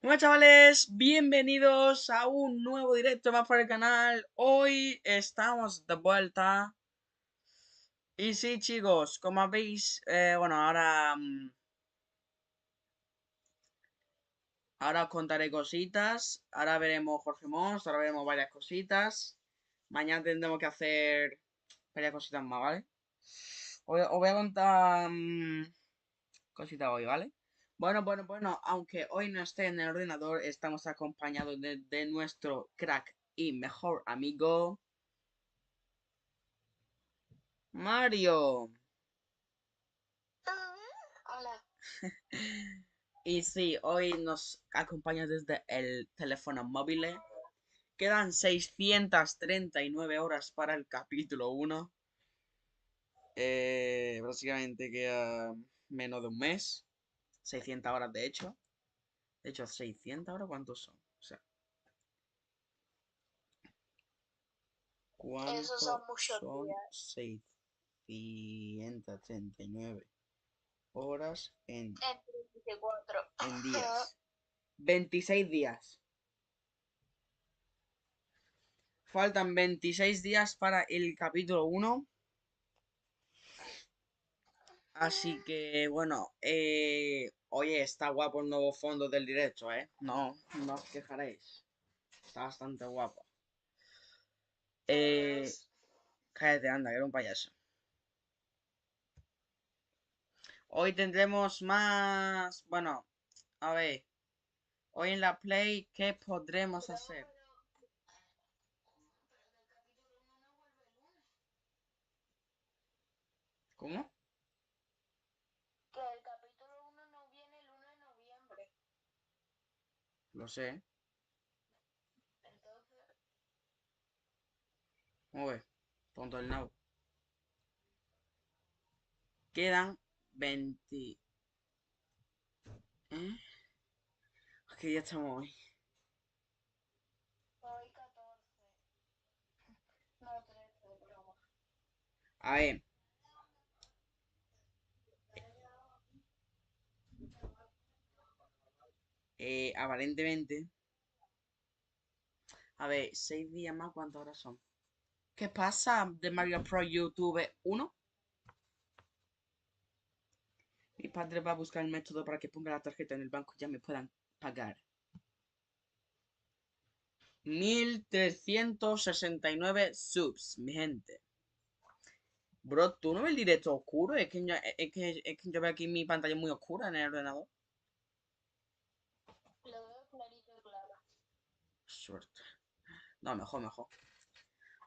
Bueno, chavales, bienvenidos a un nuevo directo más por el canal. Hoy estamos de vuelta. Y sí, chicos, como veis, bueno, ahora os contaré cositas. Ahora veremos Jorge Mons, ahora veremos varias cositas. Mañana tendremos que hacer varias cositas más, ¿vale? Os voy a contar cositas hoy, ¿vale? Bueno, aunque hoy no esté en el ordenador, estamos acompañados de nuestro crack y mejor amigo, Mario. Hola. Y sí, hoy nos acompaña desde el teléfono móvil. Quedan 639 horas para el capítulo 1. Básicamente queda menos de un mes. 600 horas de hecho. De hecho, 600 horas, ¿cuántos son? O sea, Esos son ¿cuántos muchos son días. 639 horas En 24. en días? 26 días. Faltan 26 días para el capítulo 1. Así que, bueno, oye, está guapo el nuevo fondo del directo, ¿eh? No os quejaréis. Está bastante guapo. Cállate, anda, que era un payaso. Hoy tendremos más... Bueno, a ver. Hoy en la Play, ¿qué podremos hacer? ¿Cómo? Lo sé. Uy, tonto el nabo. Quedan 20... ¿Eh? ¿Qué día estamos hoy? A ver, aparentemente... A ver, 6 días más, ¿cuántas horas son? ¿Qué pasa de Mario Pro YouTube 1? Mi padre va a buscar el método para que ponga la tarjeta en el banco y ya me puedan pagar. 1369 subs, mi gente. Bro, ¿tú no ves el directo oscuro? Es que yo veo aquí mi pantalla muy oscura en el ordenador. Suerte. No, mejor.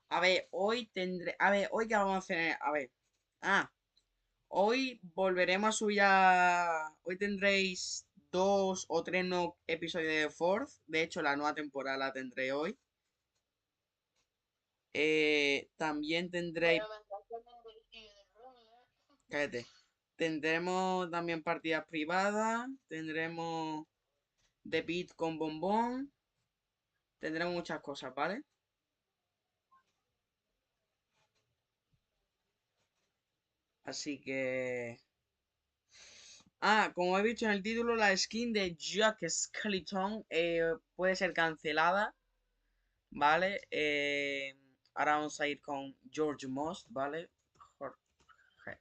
A ver, hoy tendré... A ver, hoy qué vamos a hacer... A ver. Ah, hoy volveremos a subir a... Hoy tendréis 2 o 3 nuevos episodios de Fourth. De hecho, la nueva temporada la tendré hoy. También tendréis... Cállate. Tendremos también partidas privadas. Tendremos The Beat con bombón. Tendremos muchas cosas, ¿vale? Así que... Ah, como he visto en el título, la skin de Jack Skeleton puede ser cancelada, ¿vale? Ahora vamos a ir con George Most, ¿vale? Jorge.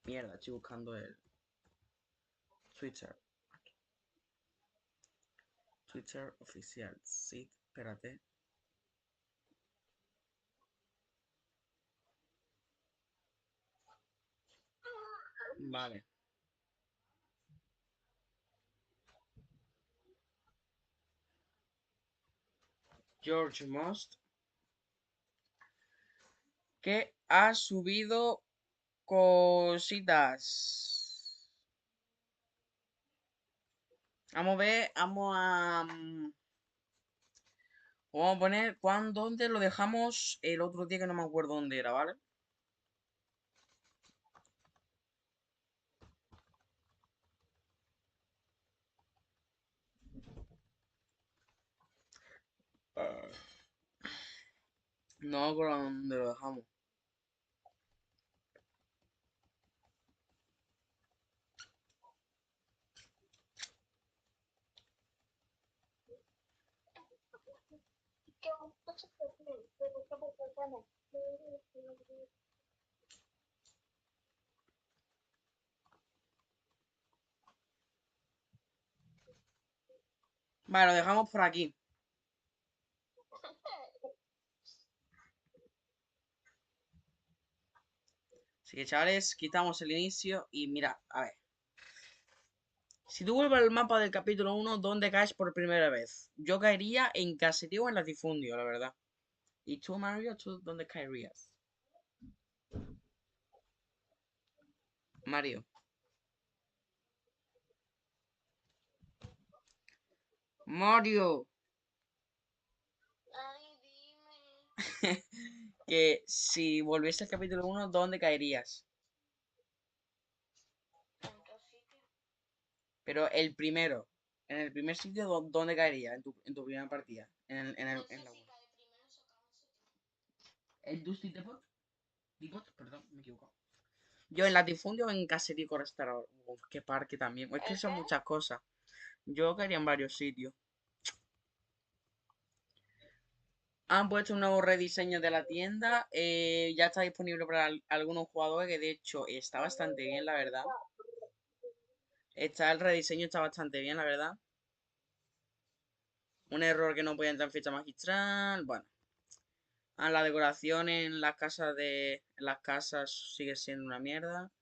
Mierda, estoy buscando el Twitter. Twitter oficial. Sí, espérate. Vale. George Most, que ha subido cositas. Vamos a ver, vamos a poner dónde lo dejamos el otro día que no me acuerdo dónde era, ¿vale? Ah, no me acuerdo dónde lo dejamos. Vale, lo dejamos por aquí. Así que chavales, quitamos el inicio y mira, a ver. Si tú vuelves al mapa del capítulo 1, ¿dónde caes por primera vez? Yo caería en Caserío o en Latifundio, la verdad. ¿Y tú, Mario, tú dónde caerías? Mario. Mario. Que si volviese al capítulo 1, ¿dónde caerías? Pero el primero. En el primer sitio, ¿dónde caerías? En tu primera partida. En la 1. ¿En Dusty Depot? Depot, perdón, me equivoco. Yo en Latifundio o en Caserío Restaurador. Uf, qué parque también. Es que son muchas cosas. Yo quería en varios sitios. Han puesto un nuevo rediseño de la tienda. Ya está disponible para algunos jugadores, que de hecho está bastante bien, la verdad. El rediseño está bastante bien, la verdad. Un error que no podía entrar en ficha magistral. Bueno. La decoración en las casas sigue siendo una mierda.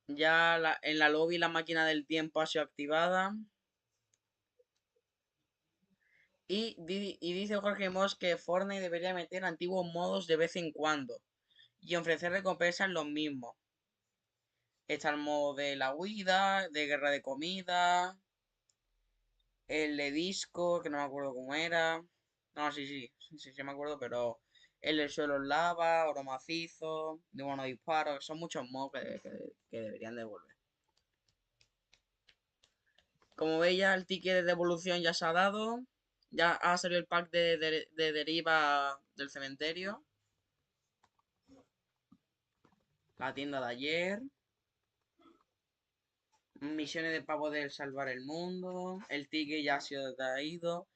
Ya en la lobby la máquina del tiempo ha sido activada. Y dice Jorge Moss que Fortnite debería meter antiguos modos de vez en cuando y ofrecer recompensas los mismos. Está el modo de la huida, de guerra de comida, el de disco, que no me acuerdo cómo era. No, sí me acuerdo, pero el del suelo en lava, oro macizo, de buenos disparos, son muchos modos que deberían devolver. Como veis, ya el ticket de devolución ya se ha dado. Ya ha salido el pack de deriva del cementerio. La tienda de ayer. Misiones de pavo del salvar el mundo. El ticket ya ha sido traído.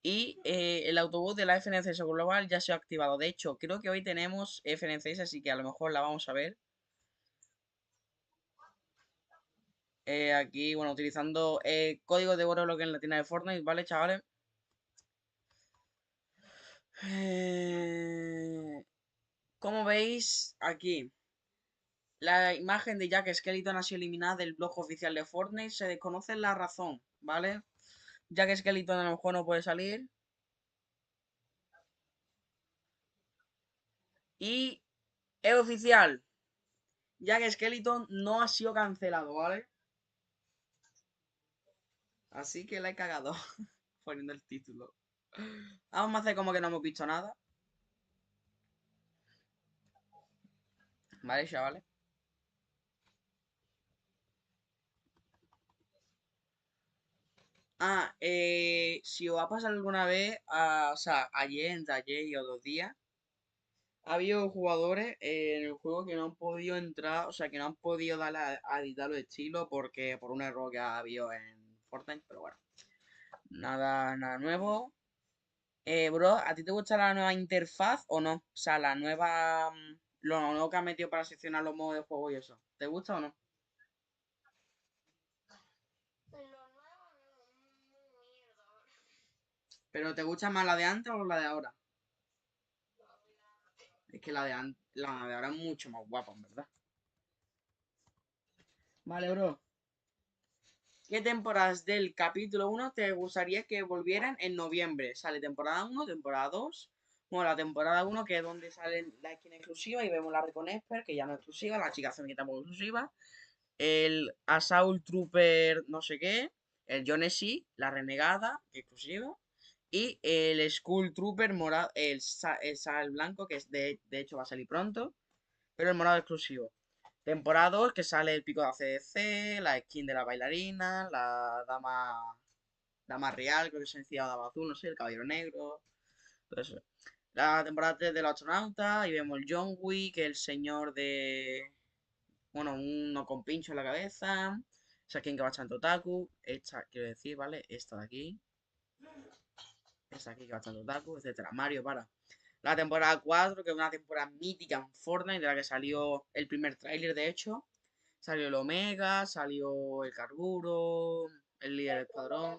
Y el autobús de la FNC Global ya se ha activado. De hecho, creo que hoy tenemos FNCs, así que a lo mejor la vamos a ver. Aquí, bueno, utilizando código TheGoreLoke en la tienda de Fortnite, ¿vale, chavales? Como veis, aquí la imagen de Jack Skellington ha sido eliminada del blog oficial de Fortnite. Se desconoce la razón, ¿vale? Jack Skellington a lo mejor no puede salir. Y es oficial. Jack Skellington no ha sido cancelado, ¿vale? Así que la he cagado poniendo el título. Vamos a hacer como que no hemos visto nada. ¿Vale, chavales? Si os ha pasado alguna vez, o sea, ayer, entre ayer y otros días, ha habido jugadores en el juego que no han podido entrar, o sea, que no han podido darle a editar los estilos por un error que ha habido en Fortnite, pero bueno, nada nuevo. Bro, ¿a ti te gusta la nueva interfaz o no? O sea, lo nuevo que han metido para seleccionar los modos de juego y eso. ¿Te gusta o no? ¿Pero te gusta más la de antes o la de ahora? Es que la de ahora es mucho más guapa, en verdad. Vale, bro. ¿Qué temporadas del capítulo 1 te gustaría que volvieran en noviembre? Sale temporada 1, temporada 2. Bueno, la temporada 1, que es donde sale la skin exclusiva y vemos la Recon Expert, que ya no es exclusiva, la chica que tampoco es exclusiva. El Assault Trooper no sé qué. El Jonesy, la Renegada, que es exclusiva. Y el Skull Trooper morado, el Sal Blanco, que es de hecho va a salir pronto. Pero el morado exclusivo. Temporada 2, que sale el pico de ACDC, la skin de la bailarina, la dama real, creo que es sencilla, dama azul, no sé, el caballero negro, todo eso. La temporada 3 del astronauta, y vemos el John Wick, el señor de... Bueno, uno con pincho en la cabeza, esa skin que va bastante otaku, esta, quiero decir, ¿vale? Esta de aquí, esta aquí que va bastante otaku, etcétera. Mario, para. La temporada 4, que es una temporada mítica en Fortnite, de la que salió el primer tráiler, de hecho. Salió el Omega, salió el Carburo, el líder del escuadrón,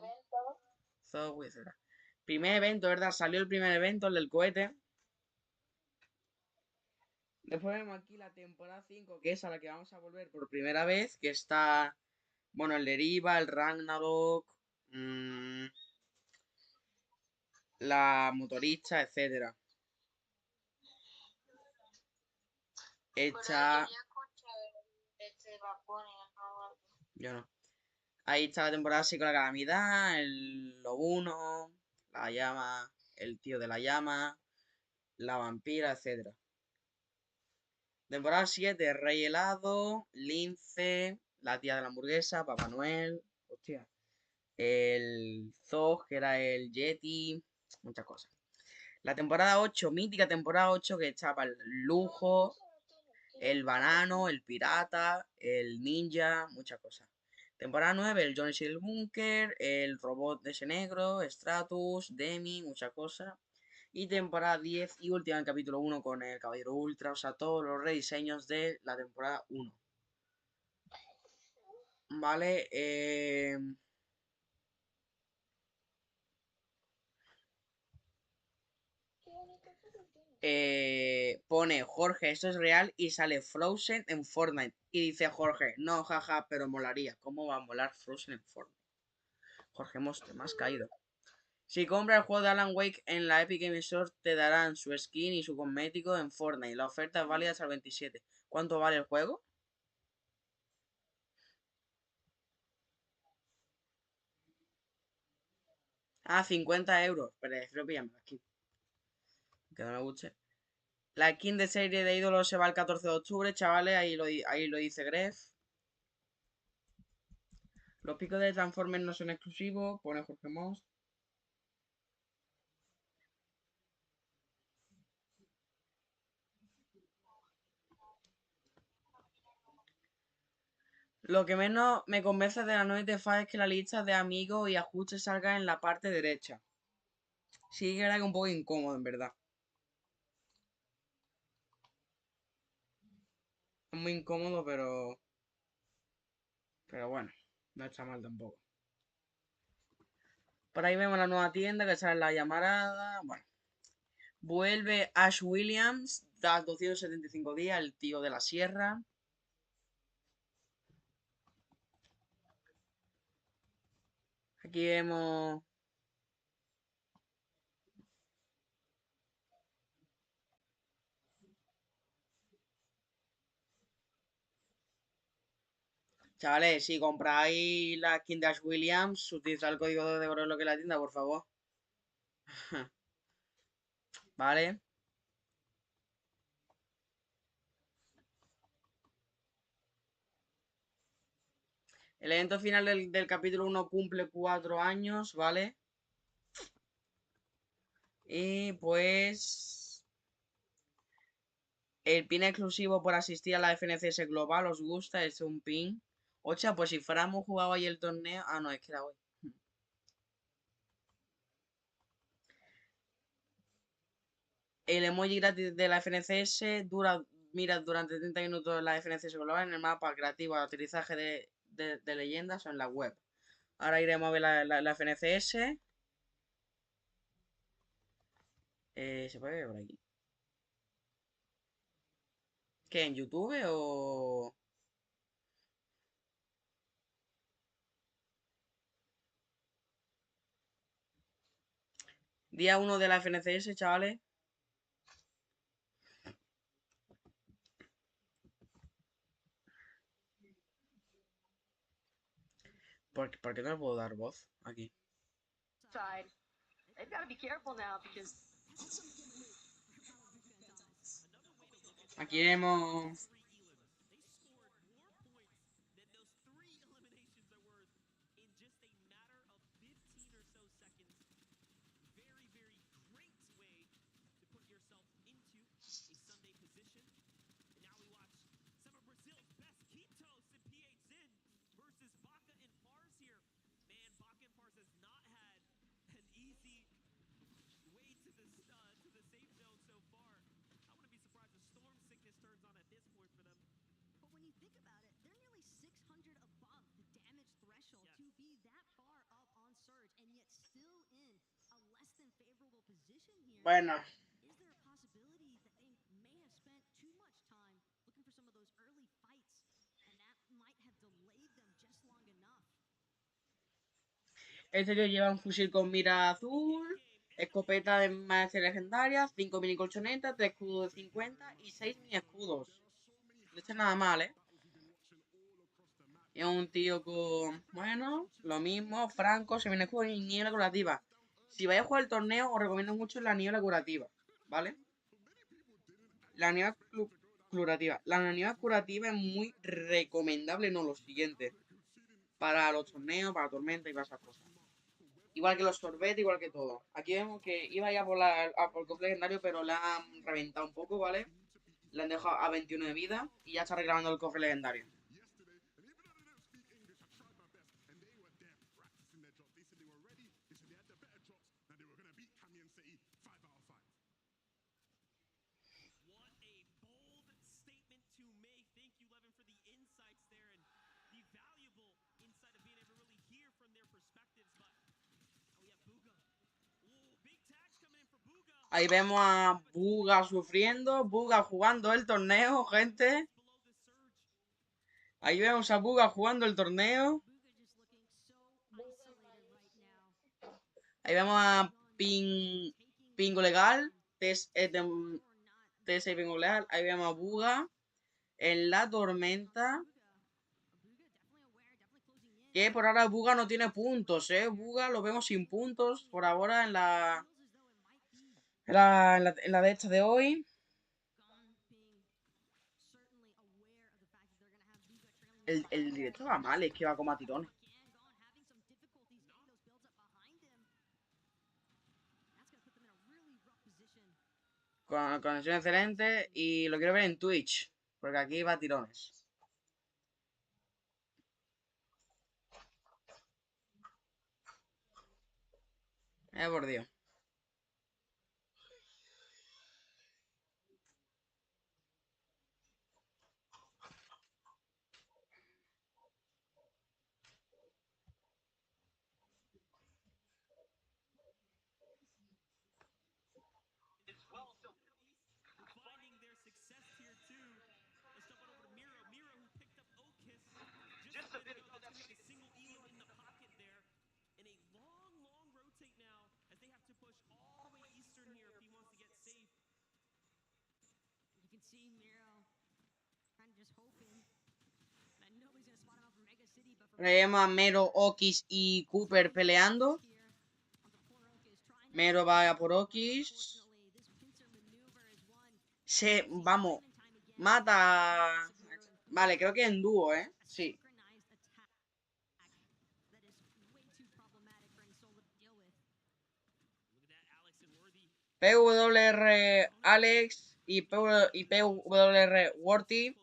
Zoe, etc. Primer evento, ¿verdad? Salió el primer evento, el del cohete. Después vemos aquí la temporada 5, que es a la que vamos a volver por primera vez, que está, bueno, el Deriva, el Ragnarok, mmm, la motorista, etcétera. Esta... Yo no. Ahí está la temporada 6 con la calamidad, el Lobuno, la llama, el tío de la llama, la vampira, etcétera. Temporada 7, Rey Helado, Lince, la tía de la hamburguesa, Papá Noel, hostia, el Zog, que era el Yeti, muchas cosas. La temporada 8, mítica temporada 8, que está para el lujo, El banano, el pirata, el ninja, muchas cosas. Temporada 9, el Johnny el Bunker, el robot de ese negro, Stratus, Demi, muchas cosas. Y temporada 10 y última en capítulo 1 con el Caballero Ultra, o sea, todos los rediseños de la temporada 1. Vale, pone Jorge, esto es real y sale Frozen en Fortnite. Y dice Jorge, no, jaja, pero molaría. ¿Cómo va a molar Frozen en Fortnite? Jorge Moste, más caído. Si compras el juego de Alan Wake en la Epic Games Store, te darán su skin y su cosmético en Fortnite. La oferta es válida hasta el 27. ¿Cuánto vale el juego? Ah, 50 euros. Pero prefiero pillarme la skin. Que no me guste. La skin de serie de ídolos se va el 14 de octubre, chavales. Ahí lo dice Gref. Los picos de Transformers no son exclusivos. Pone Jorge Moss. Lo que menos me convence de la nueva interfaz es que la lista de amigos y ajustes salga en la parte derecha. Sí que era un poco incómodo, en verdad. Es muy incómodo, pero bueno, no está mal tampoco. Por ahí vemos la nueva tienda que sale la llamarada. Bueno, vuelve Ash Williams, da 275 días, el tío de la sierra. Aquí vemos. Chavales, si compráis la skin de Ash Williams, utilizad el código de TheGoreLoke en la tienda, por favor. ¿Vale? El evento final del capítulo 1 cumple 4 años, ¿vale? Y pues el pin exclusivo por asistir a la FNCS Global, ¿os gusta? Es un pin. Ocha, pues si fuéramos jugado ahí el torneo. Ah, no, es que era hoy. El emoji gratis de la FNCS mira durante 30 minutos la FNCS Global en el mapa creativo de aterrizaje de leyendas o en la web. Ahora iremos a ver la FNCS. ¿Se puede ver por aquí? ¿Qué? ¿En YouTube o...? Día 1 de la FNCS, chavales. ¿Por qué no le puedo dar voz aquí? Aquí vemos... Bueno, este tío lleva un fusil con mira azul, escopeta de maestría legendaria, 5 mini colchonetas, 3 escudos de 50 y 6 mini escudos. No está nada mal, ¿eh? Es un tío con, bueno, lo mismo, franco, se viene con niebla curativa. Si vais a jugar el torneo, os recomiendo mucho la niebla curativa, ¿vale? La niebla curativa. La niebla curativa es muy recomendable, no lo siguiente. Para los torneos, para tormenta y para esas cosas. Igual que los sorbetes, igual que todo. Aquí vemos que iba ya por el cofre legendario, pero la han reventado un poco, ¿vale? Le han dejado a 21 de vida y ya está reclamando el cofre legendario. Ahí vemos a Buga sufriendo, Buga jugando el torneo, gente. Ahí vemos a Buga jugando el torneo. Ahí vemos a Pingo Legal, TS Pingo Legal. Ahí vemos a Buga en la tormenta. Que por ahora Buga no tiene puntos, Buga lo vemos sin puntos por ahora en la de esta de hoy. El directo va mal, es que va como a tirones. Con conexión excelente y lo quiero ver en Twitch, porque aquí va a tirones. Por Dios. Vemos a Mero, Okis y Cooper peleando. Mero va a por Okis. Vamos, mata. Vale, creo que en dúo, sí. PWR Alex y PWR Worthy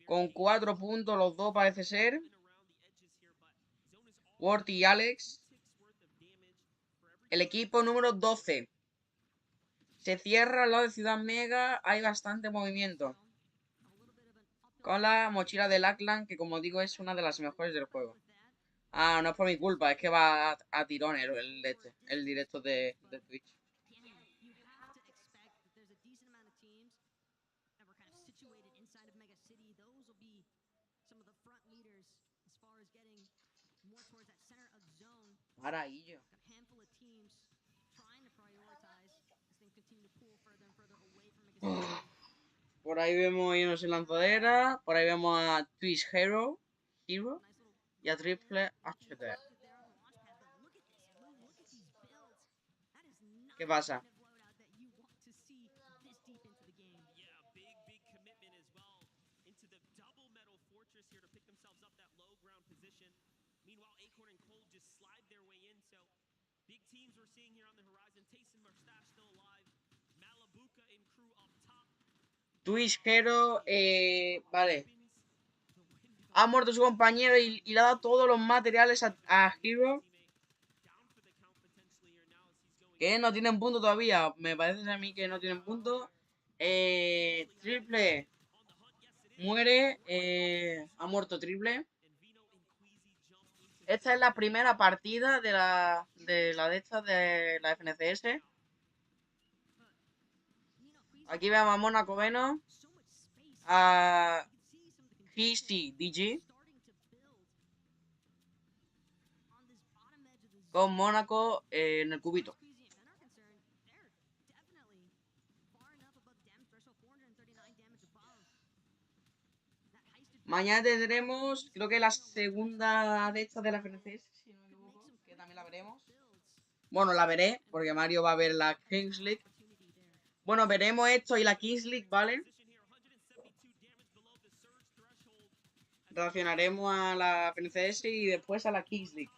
con 4 puntos los dos parece ser. Worthy y Alex. El equipo número 12. Se cierra al lado de Ciudad Mega. Hay bastante movimiento. Con la mochila de Lackland, que como digo es una de las mejores del juego. Ah, no es por mi culpa, es que va a tirones el directo de Twitch. Para ahí yo. Por ahí vemos irnos en lanzadera. Por ahí vemos a Twitch Hero y a Triple HD. ¿Qué pasa? Twitch Hero, vale. Ha muerto su compañero y le ha dado todos los materiales a Hero. Que no tienen punto todavía. Me parece a mí que no tienen punto. Triple. Muere. Ha muerto Triple. Esta es la primera partida de la de la FNCS. Aquí vemos a Mónaco Veno. A Histy DG. Con Mónaco en el cubito. Mañana tendremos, creo que la segunda de estas de la FNCS, si no me equivoco, que también la veremos. Bueno, la veré, porque Mario va a ver la Kings League. Bueno, veremos esto y la Kings League, ¿vale? Reaccionaremos a la FNCS y después a la Kings League.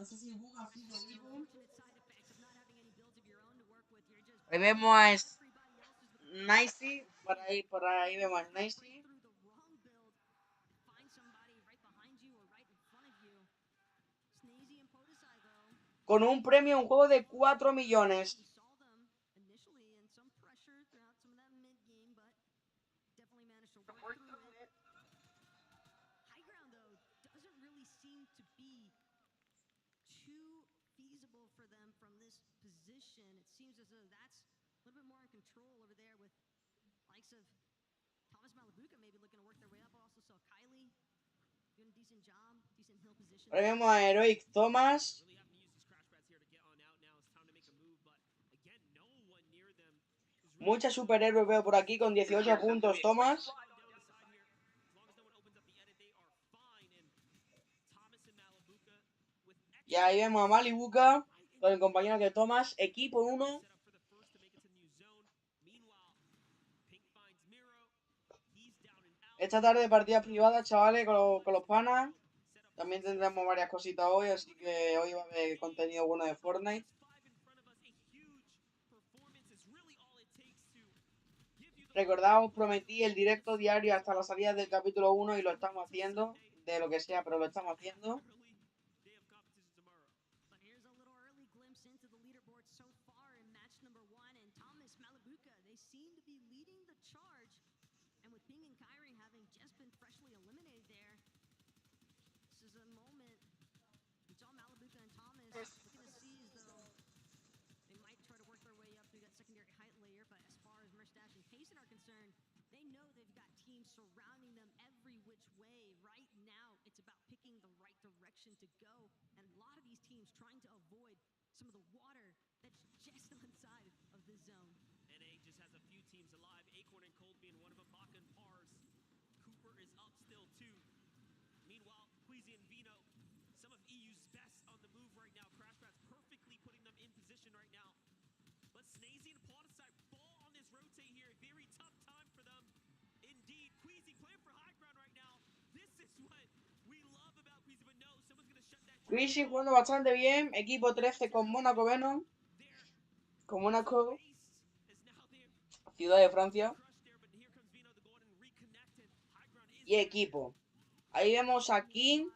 No sé si Buga sigue vivo. Ahí vemos a Nicey. Por ahí vemos a Nicey. Con un premio, un juego de 4 millones. Ahora vemos a Heroic Thomas. Muchas superhéroes veo por aquí con 18 puntos Thomas. Y ahí vemos a Malibuca con el compañero de Thomas. Equipo 1. Esta tarde partida privada, chavales, con los panas. También tendremos varias cositas hoy, así que hoy va a haber contenido bueno de Fortnite. Recordad, os prometí el directo diario hasta la salida del capítulo 1 y lo estamos haciendo. De lo que sea, pero lo estamos haciendo. Quishy jugando bastante bien. Equipo 13 con Mónaco Venom. Con Mónaco. Ciudad de Francia. Y equipo. Ahí vemos a King.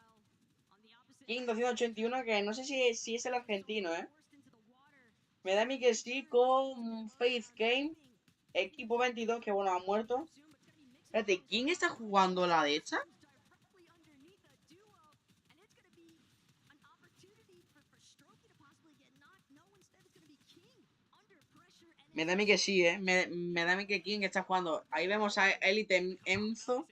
King 281, que no sé si es el argentino, ¿eh? Me da a mí que sí, con Faith Game. Equipo 22, que bueno, ha muerto. Espérate, ¿quién está jugando la derecha? Me da a mí que sí, ¿eh? Me da a mí que King está jugando. Ahí vemos a Elite Enzo.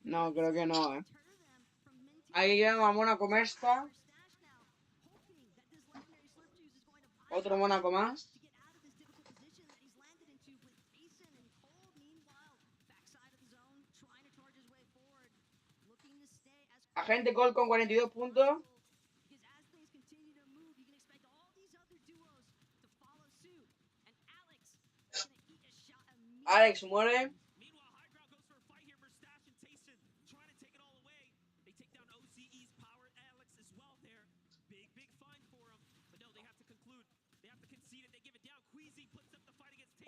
No, creo que no, ¿eh? Ahí vemos a Mónaco Mersta. Otro Mónaco más. Agente Cole con 42 puntos. Alex muere.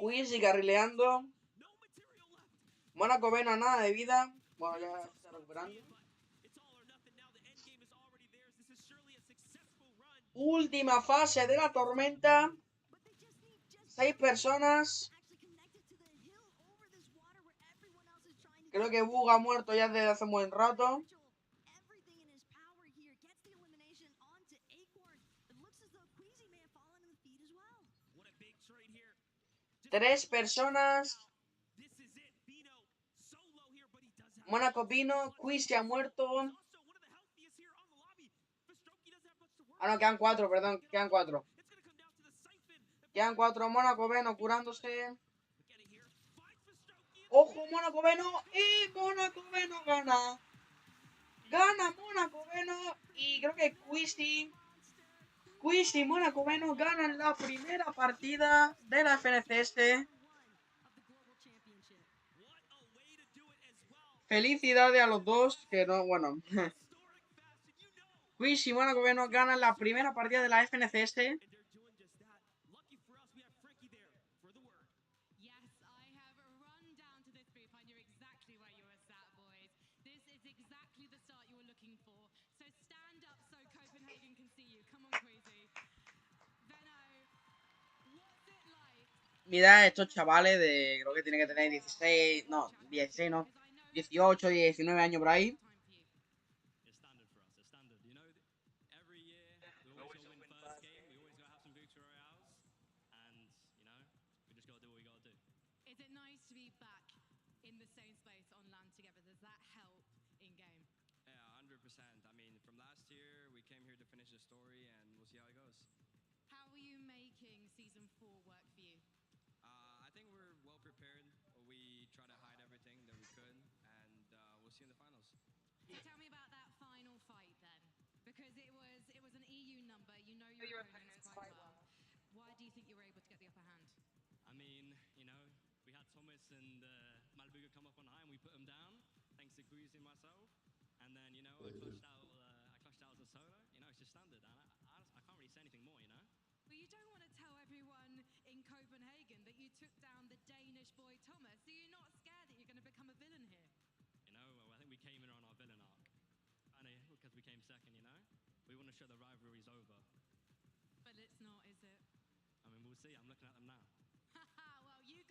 Quizzy carrileando. Mónaco Venom nada de vida. Bueno, ya se está recuperando. Última fase de la tormenta. 6 personas. Creo que Bug ha muerto ya desde hace un buen rato. 3 personas. Mónaco vino, Quiz se ha muerto. Ah, no, quedan 4, perdón, quedan 4. Quedan 4, Mónaco Veno curándose. ¡Ojo, Mónaco Veno! ¡Y Mónaco Veno gana! Gana Mónaco Veno y creo que Quiz y Mónaco Veno ganan la primera partida de la FNCS. Felicidades a los dos, que no, bueno. Quiz y Mónaco Veno ganan la primera partida de la FNCS. Mira estos chavales de, creo que tiene que tener 16, no, 16 no, 18, 19 años por ahí.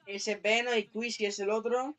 Ese Veno y Quiz y es el otro.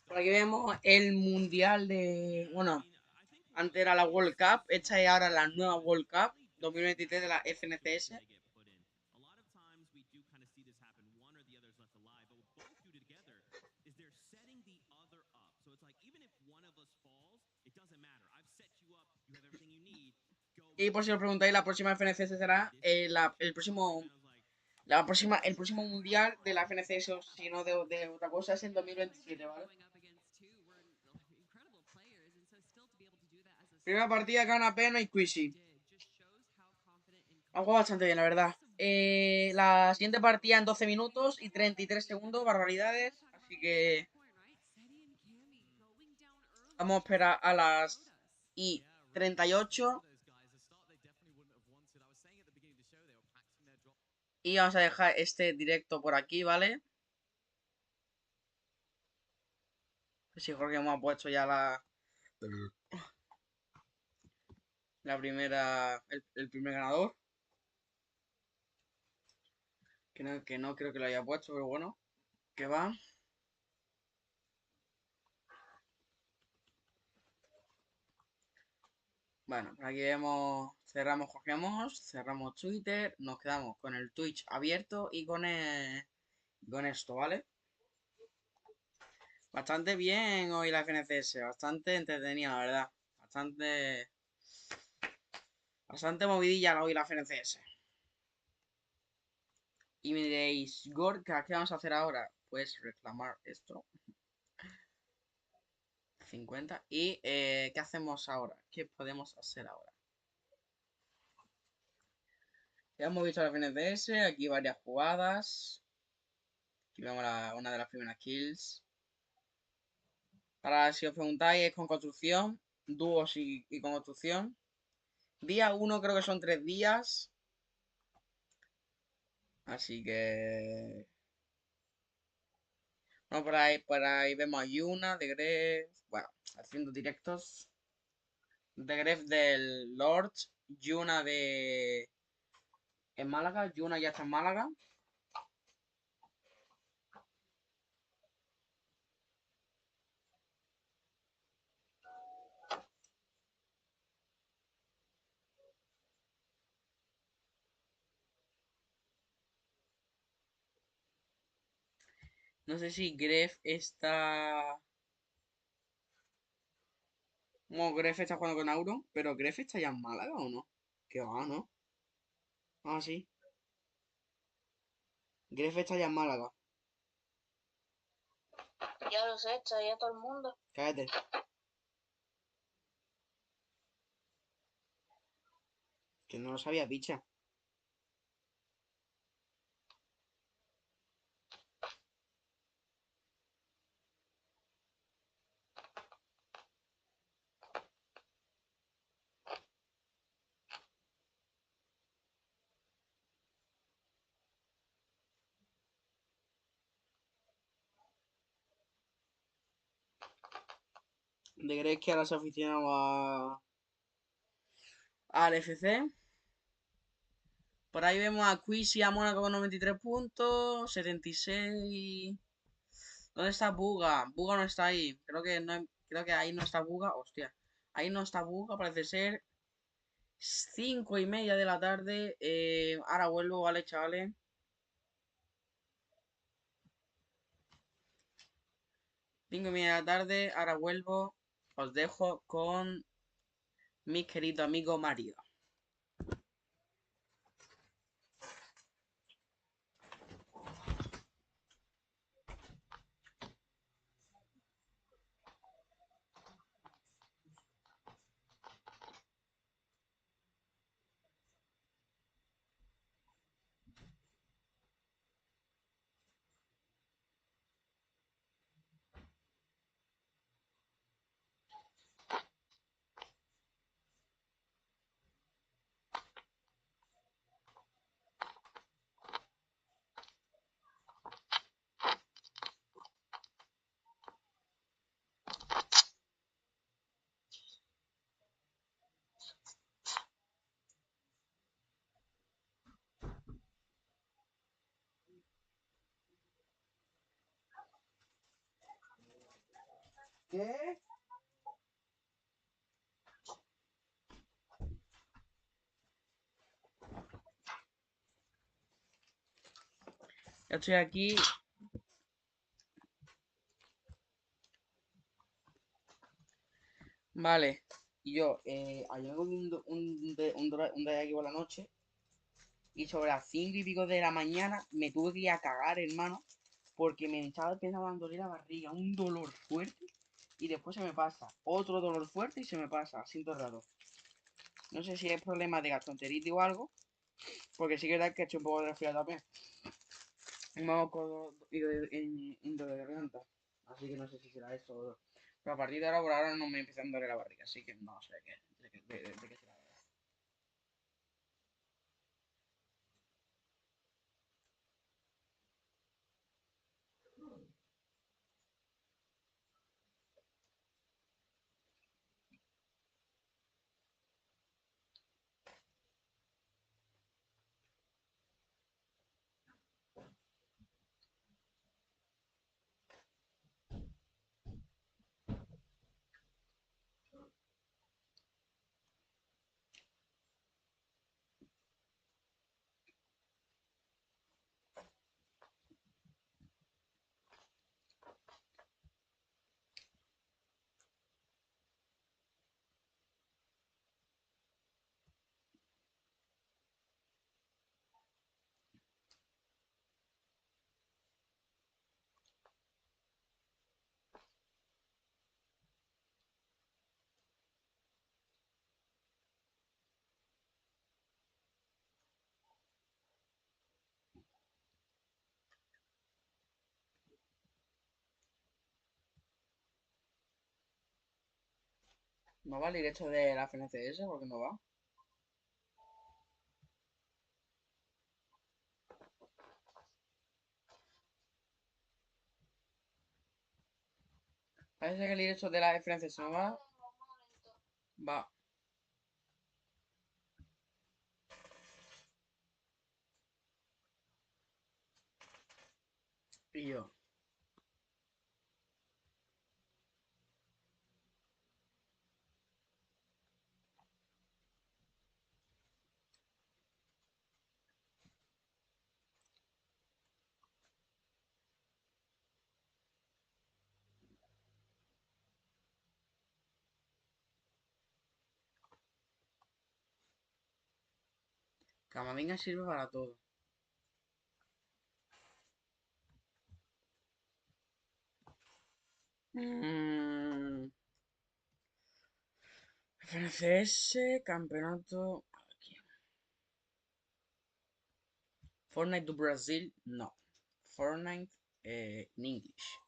Por aquí vemos el mundial de, bueno, antes era la World Cup, esta es ahora la nueva World Cup 2023 de la FNCS. Y por si os preguntáis, la próxima FNCS será el próximo mundial de la FNCS, si no de otra cosa, es en 2027, ¿vale? Primera partida gana Peno y Quishy. Han jugado bastante bien, la verdad. La siguiente partida en 12 minutos y 33 segundos, barbaridades. Así que vamos a esperar a las y 38. Y vamos a dejar este directo por aquí, ¿vale? Sí, Jorge, hemos puesto ya la primera, el primer ganador. Que no creo que lo haya puesto, pero bueno, que va. Bueno, por aquí vemos, cerramos Twitter, nos quedamos con el Twitch abierto y con esto, ¿vale? Bastante bien hoy la FNCS, bastante entretenida, la verdad. Bastante movidilla hoy la FNCS. Y me diréis, Gorka, ¿qué vamos a hacer ahora? Pues reclamar esto. 50. ¿Y qué hacemos ahora? ¿Qué podemos hacer ahora? Ya hemos visto la FNCS, aquí varias jugadas. Aquí vemos una de las primeras kills. Para si os preguntáis, es con construcción, dúos y con construcción. Día 1 creo que son 3 días. Así que... Bueno, por ahí vemos a Yuna, de Gref. Bueno, haciendo directos. De Gref del Lord. Yuna de... En Málaga. Yuna ya está en Málaga. No sé si Gref está... Bueno, Gref está jugando con Auron, pero Gref está ya en Málaga o no. Que va, ¿no? Ah, sí. Gref está ya en Málaga. Ya lo sé, está ya todo el mundo. Cállate. Que no lo sabía, picha. De Gref que ahora se ha aficionado al FC. Por ahí vemos a Quisi a Mónaco con 93 puntos. 76. ¿Dónde está Buga? Buga no está ahí. Creo que ahí no está Buga. Hostia. Ahí no está Buga, parece ser. 5:30 de la tarde. Ahora vuelvo, ¿vale, chavales? 5:30 de la tarde. Ahora vuelvo. Os dejo con mi querido amigo Mario. ¿Qué? Ya estoy aquí. Vale. Y yo, ayer comí un de aquí por la noche. Y sobre las 5 y pico de la mañana me tuve que ir a cagar, hermano. Porque me estaba empezando a doler la barriga. Un dolor fuerte. Y después se me pasa. Otro dolor fuerte y se me pasa. Siento raro. No sé si es problema de gastroenteritis o algo. Porque sí que era que he hecho un poco de resfriado también. Y me hago ido de garganta. Así que no sé si será eso o no. Pero a partir de ahora, por ahora no me empieza a doler la barriga. Así que no sé de qué será. ¿No va el directo de la FNCS? ¿Por qué no va? Parece que el directo de la FNCS no va. Va. Y yo. Camavinga sirve para todo. FNCS, campeonato. Aquí. Fortnite do Brasil, no. Fortnite in English.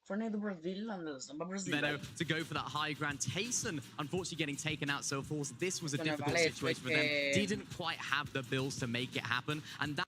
Fortnite do Brasil and the Samba Brasil. To go for that high ground. Tayson, unfortunately, getting taken out. So, of course, this was a Bueno, difficult vale, situation for them. Didn't quite have the bills to make it happen. And that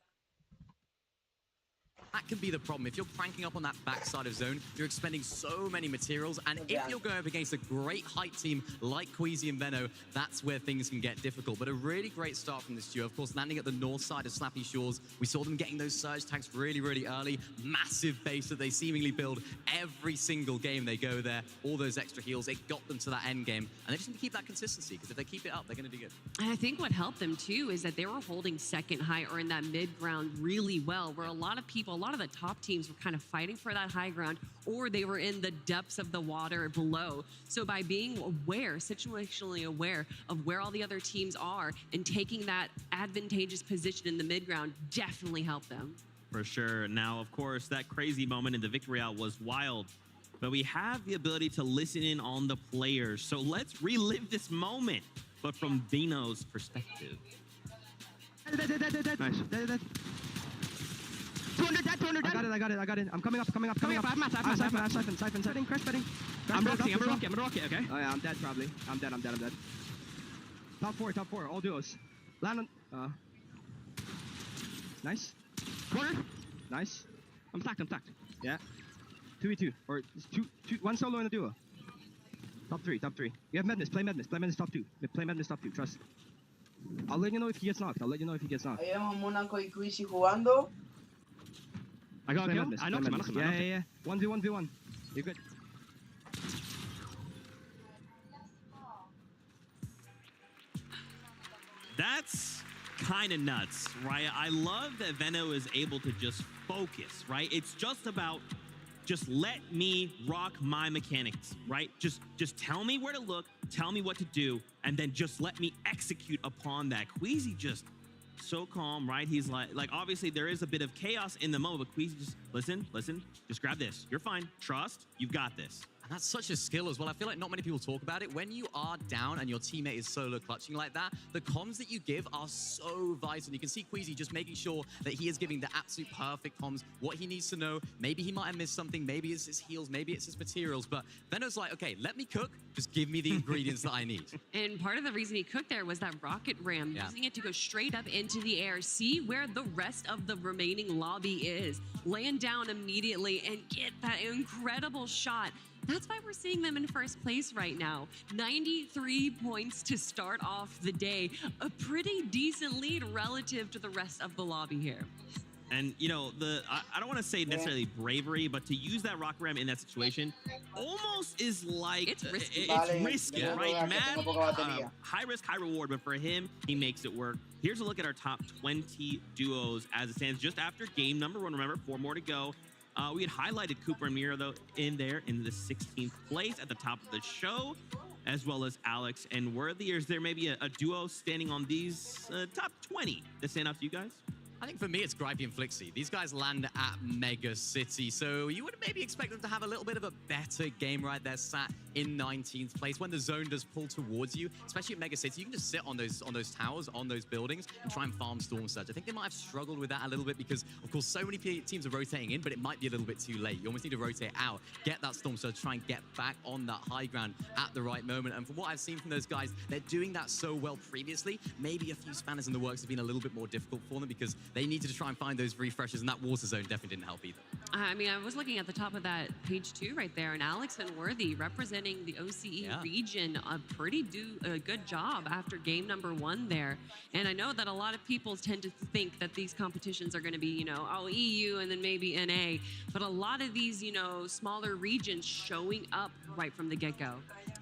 can be the problem. If you're cranking up on that backside of zone, you're expending so many materials. And if you're going up against a great height team like Queasy and Venno, that's where things can get difficult. But a really great start from this duo. Of course, landing at the north side of Slappy Shores. We saw them getting those surge tanks really, really early. Massive base that they seemingly build every single game they go there. All those extra heals, it got them to that end game. And they just need to keep that consistency, because if they keep it up, they're going to do good. And I think what helped them, too, is that they were holding second high or in that mid ground really well, where a lot of the top teams were kind of fighting for that high ground, or they were in the depths of the water below. So by being aware, situationally aware of where all the other teams are and taking that advantageous position in the mid ground definitely helped them. For sure. Now, of course, that crazy moment in the victory out was wild, but we have the ability to listen in on the players. So let's relive this moment, but from Vino's perspective. Nice. 200 dead, 200 dead. I got it. I'm coming up. I have siphon. Crash betting. I'm rocking, okay? Oh yeah, I'm dead probably. I'm dead. Top four, all duos. Land on, nice. Corner. Nice. I'm stacked. Yeah. 2v2, or two, one solo and a duo. Top three. You have Madness, play Madness top 2. Play Madness top 2, trust. I'll let you know if he gets knocked. Ahí vemos Monaco y Queasy jugando. I got him. I knocked him. Yeah. 1v1. You're good. That's kind of nuts, right? I love that Venno is able to just focus, right? It's just about just let me rock my mechanics, right? Just tell me where to look, tell me what to do, and then just let me execute upon that. Queasy just so calm, right? He's like obviously there is a bit of chaos in the moment, but Queasy just listen, just grab this. You're fine. Trust, you've got this. And that's such a skill as well. I feel like not many people talk about it. When you are down and your teammate is solo clutching like that, the comms that you give are so vital. You can see Queasy just making sure that he is giving the absolute perfect comms, what he needs to know. Maybe he might have missed something. Maybe it's his heals. Maybe it's his materials. But Veno's like, okay, let me cook. Just give me the ingredients that I need. And part of the reason he cooked there was that rocket ram, using it to go straight up into the air, see where the rest of the remaining lobby is, land down immediately and get that incredible shot. That's why we're seeing them in first place right now. 93 points to start off the day. A pretty decent lead relative to the rest of the lobby here. And, you know, I don't want to say necessarily bravery, but to use that rocket ram in that situation almost is like... It's risky. It's risky, right? Mad, high risk, high reward, but for him, he makes it work. Here's a look at our top 20 duos as it stands just after game number 1. Remember, 4 more to go. We had highlighted Cooper and Mira, though, in there in the 16th place at the top of the show, as well as Alex and Worthy. Is there maybe a duo standing on these top 20 that stand out to you guys? I think for me, it's Gripey and Flixie. These guys land at Mega City, so you would maybe expect them to have a little bit of a better game right there, sat in 19th place. When the zone does pull towards you, especially at Mega City, you can just sit on those towers, on those buildings, and try and farm Storm Surge. I think they might have struggled with that a little bit because, of course, so many teams are rotating in, but it might be a little bit too late. You almost need to rotate out, get that Storm Surge, try and get back on that high ground at the right moment. And from what I've seen from those guys, they're doing that so well previously. Maybe a few spanners in the works have been a little bit more difficult for them because they needed to try and find those refreshers, and that water zone definitely didn't help either. I mean, I was looking at the top of that page 2 right there, and Alex and Worthy representing the OCE region a good job after game number 1 there. And I know that a lot of people tend to think that these competitions are going to be, you know, oh, EU and then maybe NA, but a lot of these, you know, smaller regions showing up right from the get-go.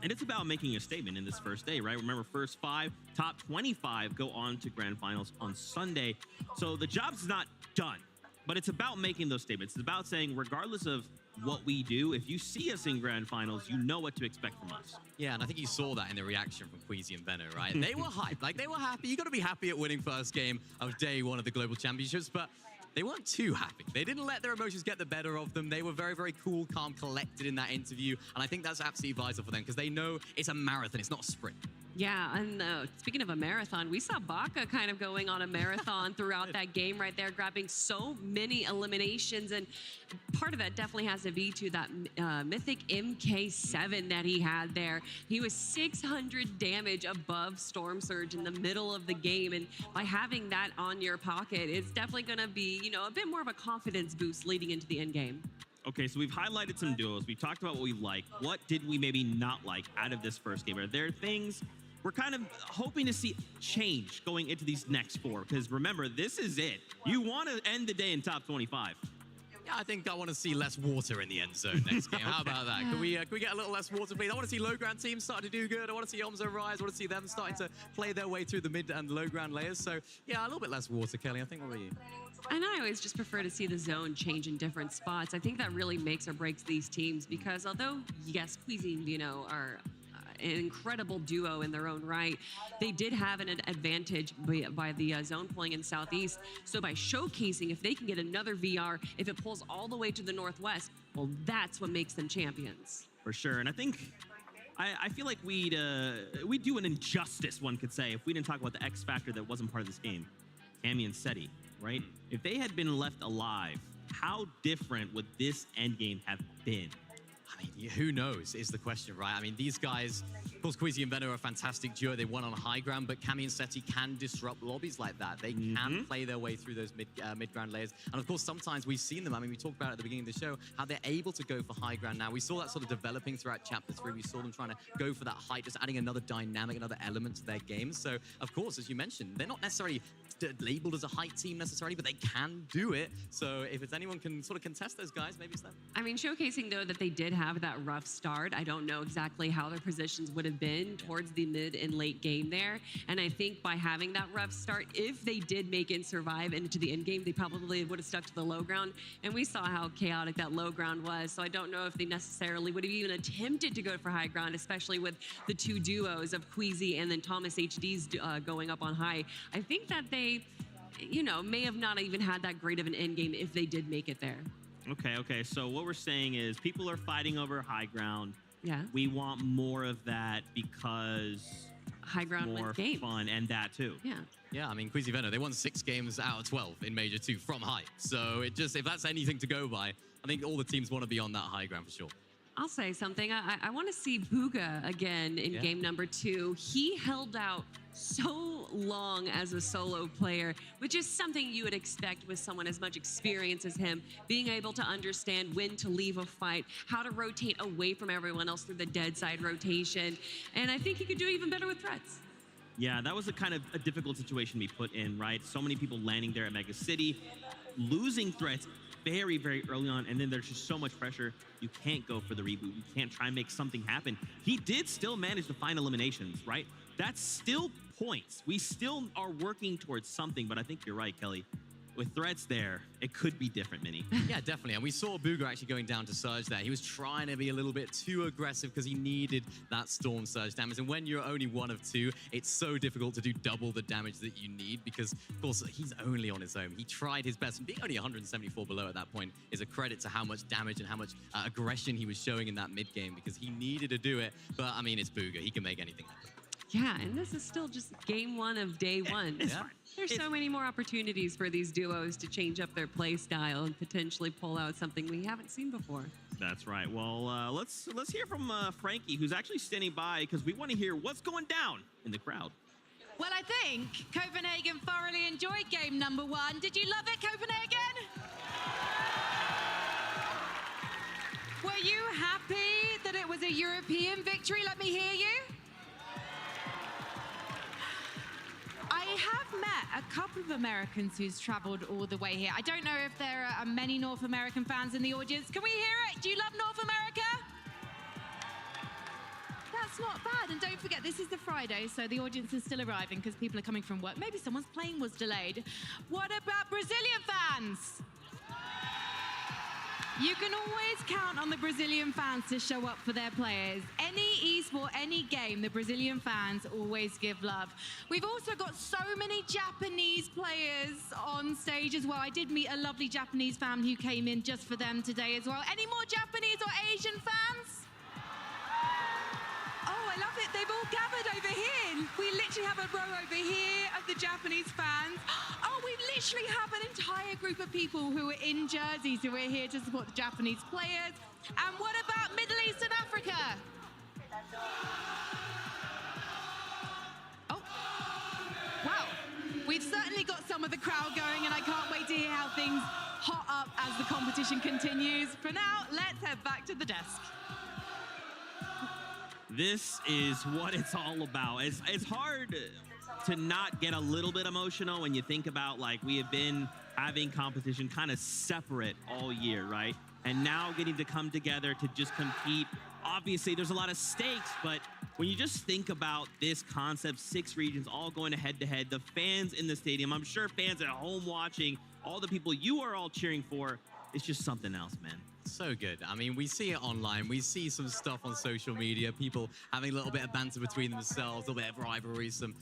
And it's about making a statement in this first day, right? Remember, first 5, top 25 go on to grand finals on Sunday. So the job's not done, but it's about making those statements. It's about saying, regardless of what we do, if you see us in grand finals, you know what to expect from us. Yeah, and I think you saw that in the reaction from Queasy and Veno, right? They were hyped, like they were happy. You got to be happy at winning first game of day 1 of the Global Championships, but they weren't too happy. They didn't let their emotions get the better of them. They were very, very cool, calm, collected in that interview, and I think that's absolutely vital for them because they know it's a marathon, it's not a sprint. Yeah, and speaking of a marathon, we saw Baka kind of going on a marathon throughout that game right there, grabbing so many eliminations, and part of that definitely has to be to that mythic MK7 that he had there. He was 600 damage above Storm Surge in the middle of the game, and by having that on your pocket, it's definitely going to be, you know, a bit more of a confidence boost leading into the end game. Okay, so we've highlighted some duos. We talked about what we like. What did we maybe not like out of this first game? Are there things we're kind of hoping to see change going into these next 4? Because remember, this is it. You want to end the day in top 25. Yeah, I think I want to see less water in the end zone next game. How about that? Can we get a little less water, please? I want to see low ground teams starting to do good. I want to see Omzo rise. I want to see them starting to play their way through the mid and low ground layers. So, yeah, a little bit less water, Kelly. I think what about you? And I always just prefer to see the zone change in different spots. I think that really makes or breaks these teams because although, yes, Queasy and Veno are an incredible duo in their own right, they did have an advantage by the zone pulling in Southeast. So by showcasing, if they can get another VR, if it pulls all the way to the Northwest, well, that's what makes them champions. For sure. And I think, I feel like we'd do an injustice, one could say, if we didn't talk about the X factor that wasn't part of this game. Cammy and Seti, right? If they had been left alive, how different would this endgame have been? I mean, who knows is the question, right? I mean, these guys, of course, Queasy and Veno are a fantastic duo. They won on high ground, but Cammy and Seti can disrupt lobbies like that. They can play their way through those mid-ground layers. And of course, sometimes we've seen them. I mean, we talked about it at the beginning of the show, how they're able to go for high ground now. We saw that sort of developing throughout Chapter 3. We saw them trying to go for that height, just adding another dynamic, another element to their game. So, of course, as you mentioned, they're not necessarily labeled as a height team necessarily, but they can do it. So if it's anyone can sort of contest those guys, maybe it's them. I mean, showcasing, though, that they did have that rough start. I don't know exactly how their positions would have been towards the mid and late game there. And I think by having that rough start, if they did make it and survive into the end game, they probably would have stuck to the low ground. And we saw how chaotic that low ground was. So I don't know if they necessarily would have even attempted to go for high ground, especially with the two duos of Queasy and then Thomas HD's going up on high. I think that they, you know, may have not even had that great of an end game if they did make it there. Okay. So what we're saying is people are fighting over high ground. Yeah. We want more of that because High ground more wins games. fun and that too. Yeah. Yeah, I mean, Queasy Venom, they won 6 games out of 12 in Major 2 from height. So it just, if that's anything to go by, I think all the teams want to be on that high ground for sure. I'll say something. I want to see Booga again in game number 2. He held out so long as a solo player, which is something you would expect with someone as much experience as him, being able to understand when to leave a fight, how to rotate away from everyone else through the dead side rotation. And I think he could do even better with threats. Yeah, that was a kind of a difficult situation to be put in, right? So many people landing there at Mega City, losing threats very, very early on, and then there's just so much pressure. You can't go for the reboot. You can't try and make something happen. He did still manage to find eliminations, right? That's still points. We still are working towards something, but I think you're right, Kelly. With threats there, it could be different, Minnie. Yeah, definitely. And we saw Booga actually going down to Surge there. He was trying to be a little bit too aggressive because he needed that Storm Surge damage. And when you're only 1 of 2, it's so difficult to do double the damage that you need because, of course, he's only on his own. He tried his best, and being only 174 below at that point is a credit to how much damage and how much aggression he was showing in that mid game because he needed to do it. But, I mean, it's Booga. He can make anything happen. Yeah, and this is still just game 1 of day 1. Yeah. There's so many more opportunities for these duos to change up their play style and potentially pull out something we haven't seen before. That's right. Well, let's hear from Frankie, who's actually standing by because we want to hear what's going down in the crowd. Well, I think Copenhagen thoroughly enjoyed game number 1. Did you love it, Copenhagen? Were you happy that it was a European victory? Let me hear you. I have met a couple of Americans who's traveled all the way here. I don't know if there are many North American fans in the audience. Can we hear it? Do you love North America? That's not bad. And don't forget, this is the Friday, so the audience is still arriving because people are coming from work. Maybe someone's plane was delayed. What about Brazilian fans? You can always count on the Brazilian fans to show up for their players. Any esport, any game, the Brazilian fans always give love. We've also got so many Japanese players on stage as well. I did meet a lovely Japanese fan who came in just for them today as well. Any more Japanese or Asian fans? Oh, I love it. They've all gathered over here. We literally have a row over here of the Japanese fans. Oh, we literally have an entire group of people who are in jerseys who are here to support the Japanese players. And what about Middle East and Africa? Oh, wow. We've certainly got some of the crowd going, and I can't wait to hear how things hot up as the competition continues. For now, let's head back to the desk. This is what it's all about. It's hard to not get a little bit emotional when you think about, like, we have been having competition kind of separate all year, right? And now getting to come together to just compete. Obviously, there's a lot of stakes, but when you just think about this concept, 6 regions all going head-to-head, the fans in the stadium, I'm sure fans at home watching, all the people you are all cheering for, it's just something else, man. So good. I mean, we see it online. We see some stuff on social media, people having a little bit of banter between themselves, a little bit of rivalry, some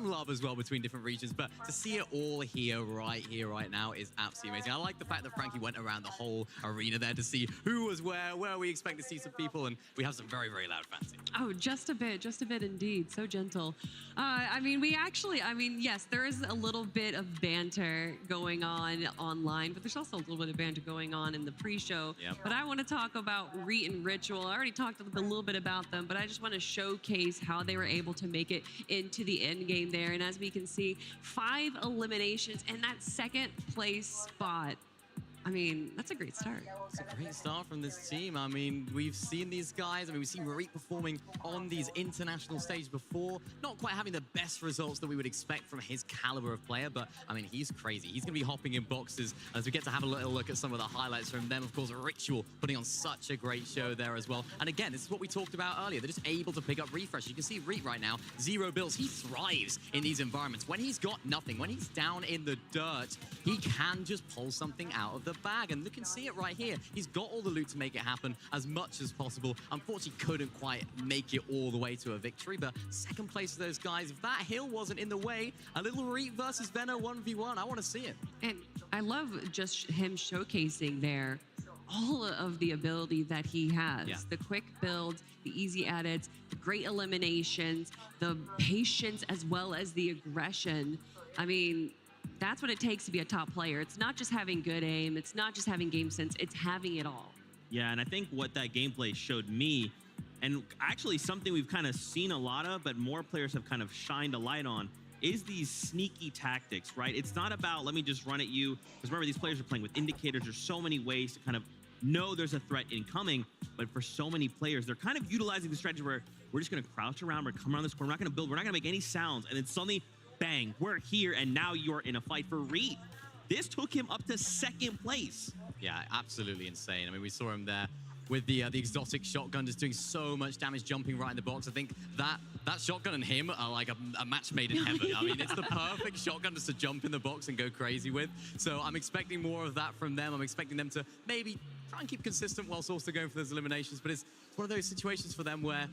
love as well between different regions. But to see it all here right now is absolutely amazing. I like the fact that Frankie went around the whole arena there to see who was where we expect to see some people, and we have some very, very loud fans here. Oh, just a bit indeed. So gentle. I mean, yes, there is a little bit of banter going on online, but there's also a little bit of banter going on in the pre-show. Yep. But I want to talk about Reet and Ritual. I already talked a little bit about them, but I just want to showcase how they were able to make it into the end game there. And as we can see, 5 eliminations and that 2nd place spot. I mean, that's a great start. It's a great start from this team. I mean, we've seen these guys. I mean, we've seen Marit performing on these international stages before. Not quite having the best results that we would expect from his caliber of player, but I mean, he's crazy. He's going to be hopping in boxes as we get to have a little look at some of the highlights from them. Of course, Ritual putting on such a great show there as well. And again, this is what we talked about earlier. They're just able to pick up refresh. You can see Reet right now, 0 builds. He thrives in these environments. When he's got nothing, when he's down in the dirt, he can just pull something out of the bag, and you can see it right here. He's got all the loot to make it happen as much as possible. Unfortunately, couldn't quite make it all the way to a victory, but 2nd place for those guys. If that hill wasn't in the way, a little Reet versus Veno 1v1, I want to see it. And I love just him showcasing there all of the ability that he has. Yeah. The quick builds, the easy edits, the great eliminations, the patience as well as the aggression. I mean, that's what it takes to be a top player. It's not just having good aim, it's not just having game sense, it's having it all. Yeah, and I think what that gameplay showed me, and actually something we've kind of seen a lot of, but more players have kind of shined a light on, is these sneaky tactics, right? It's not about, let me just run at you, because remember, these players are playing with indicators. There's so many ways to kind of know there's a threat incoming, but for so many players, they're kind of utilizing the strategy where we're just going to crouch around, we're come around this corner, we're not going to build, we're not going to make any sounds, and then suddenly, bang, we're here, and now you're in a fight for Reed. This took him up to second place. Yeah, absolutely insane. I mean, we saw him there with the exotic shotgun just doing so much damage, jumping right in the box. I think that shotgun and him are like a match made in heaven. I mean, it's the perfect shotgun just to jump in the box and go crazy with. So I'm expecting more of that from them. I'm expecting them to maybe try and keep consistent whilst also going for those eliminations. But it's one of those situations for them where,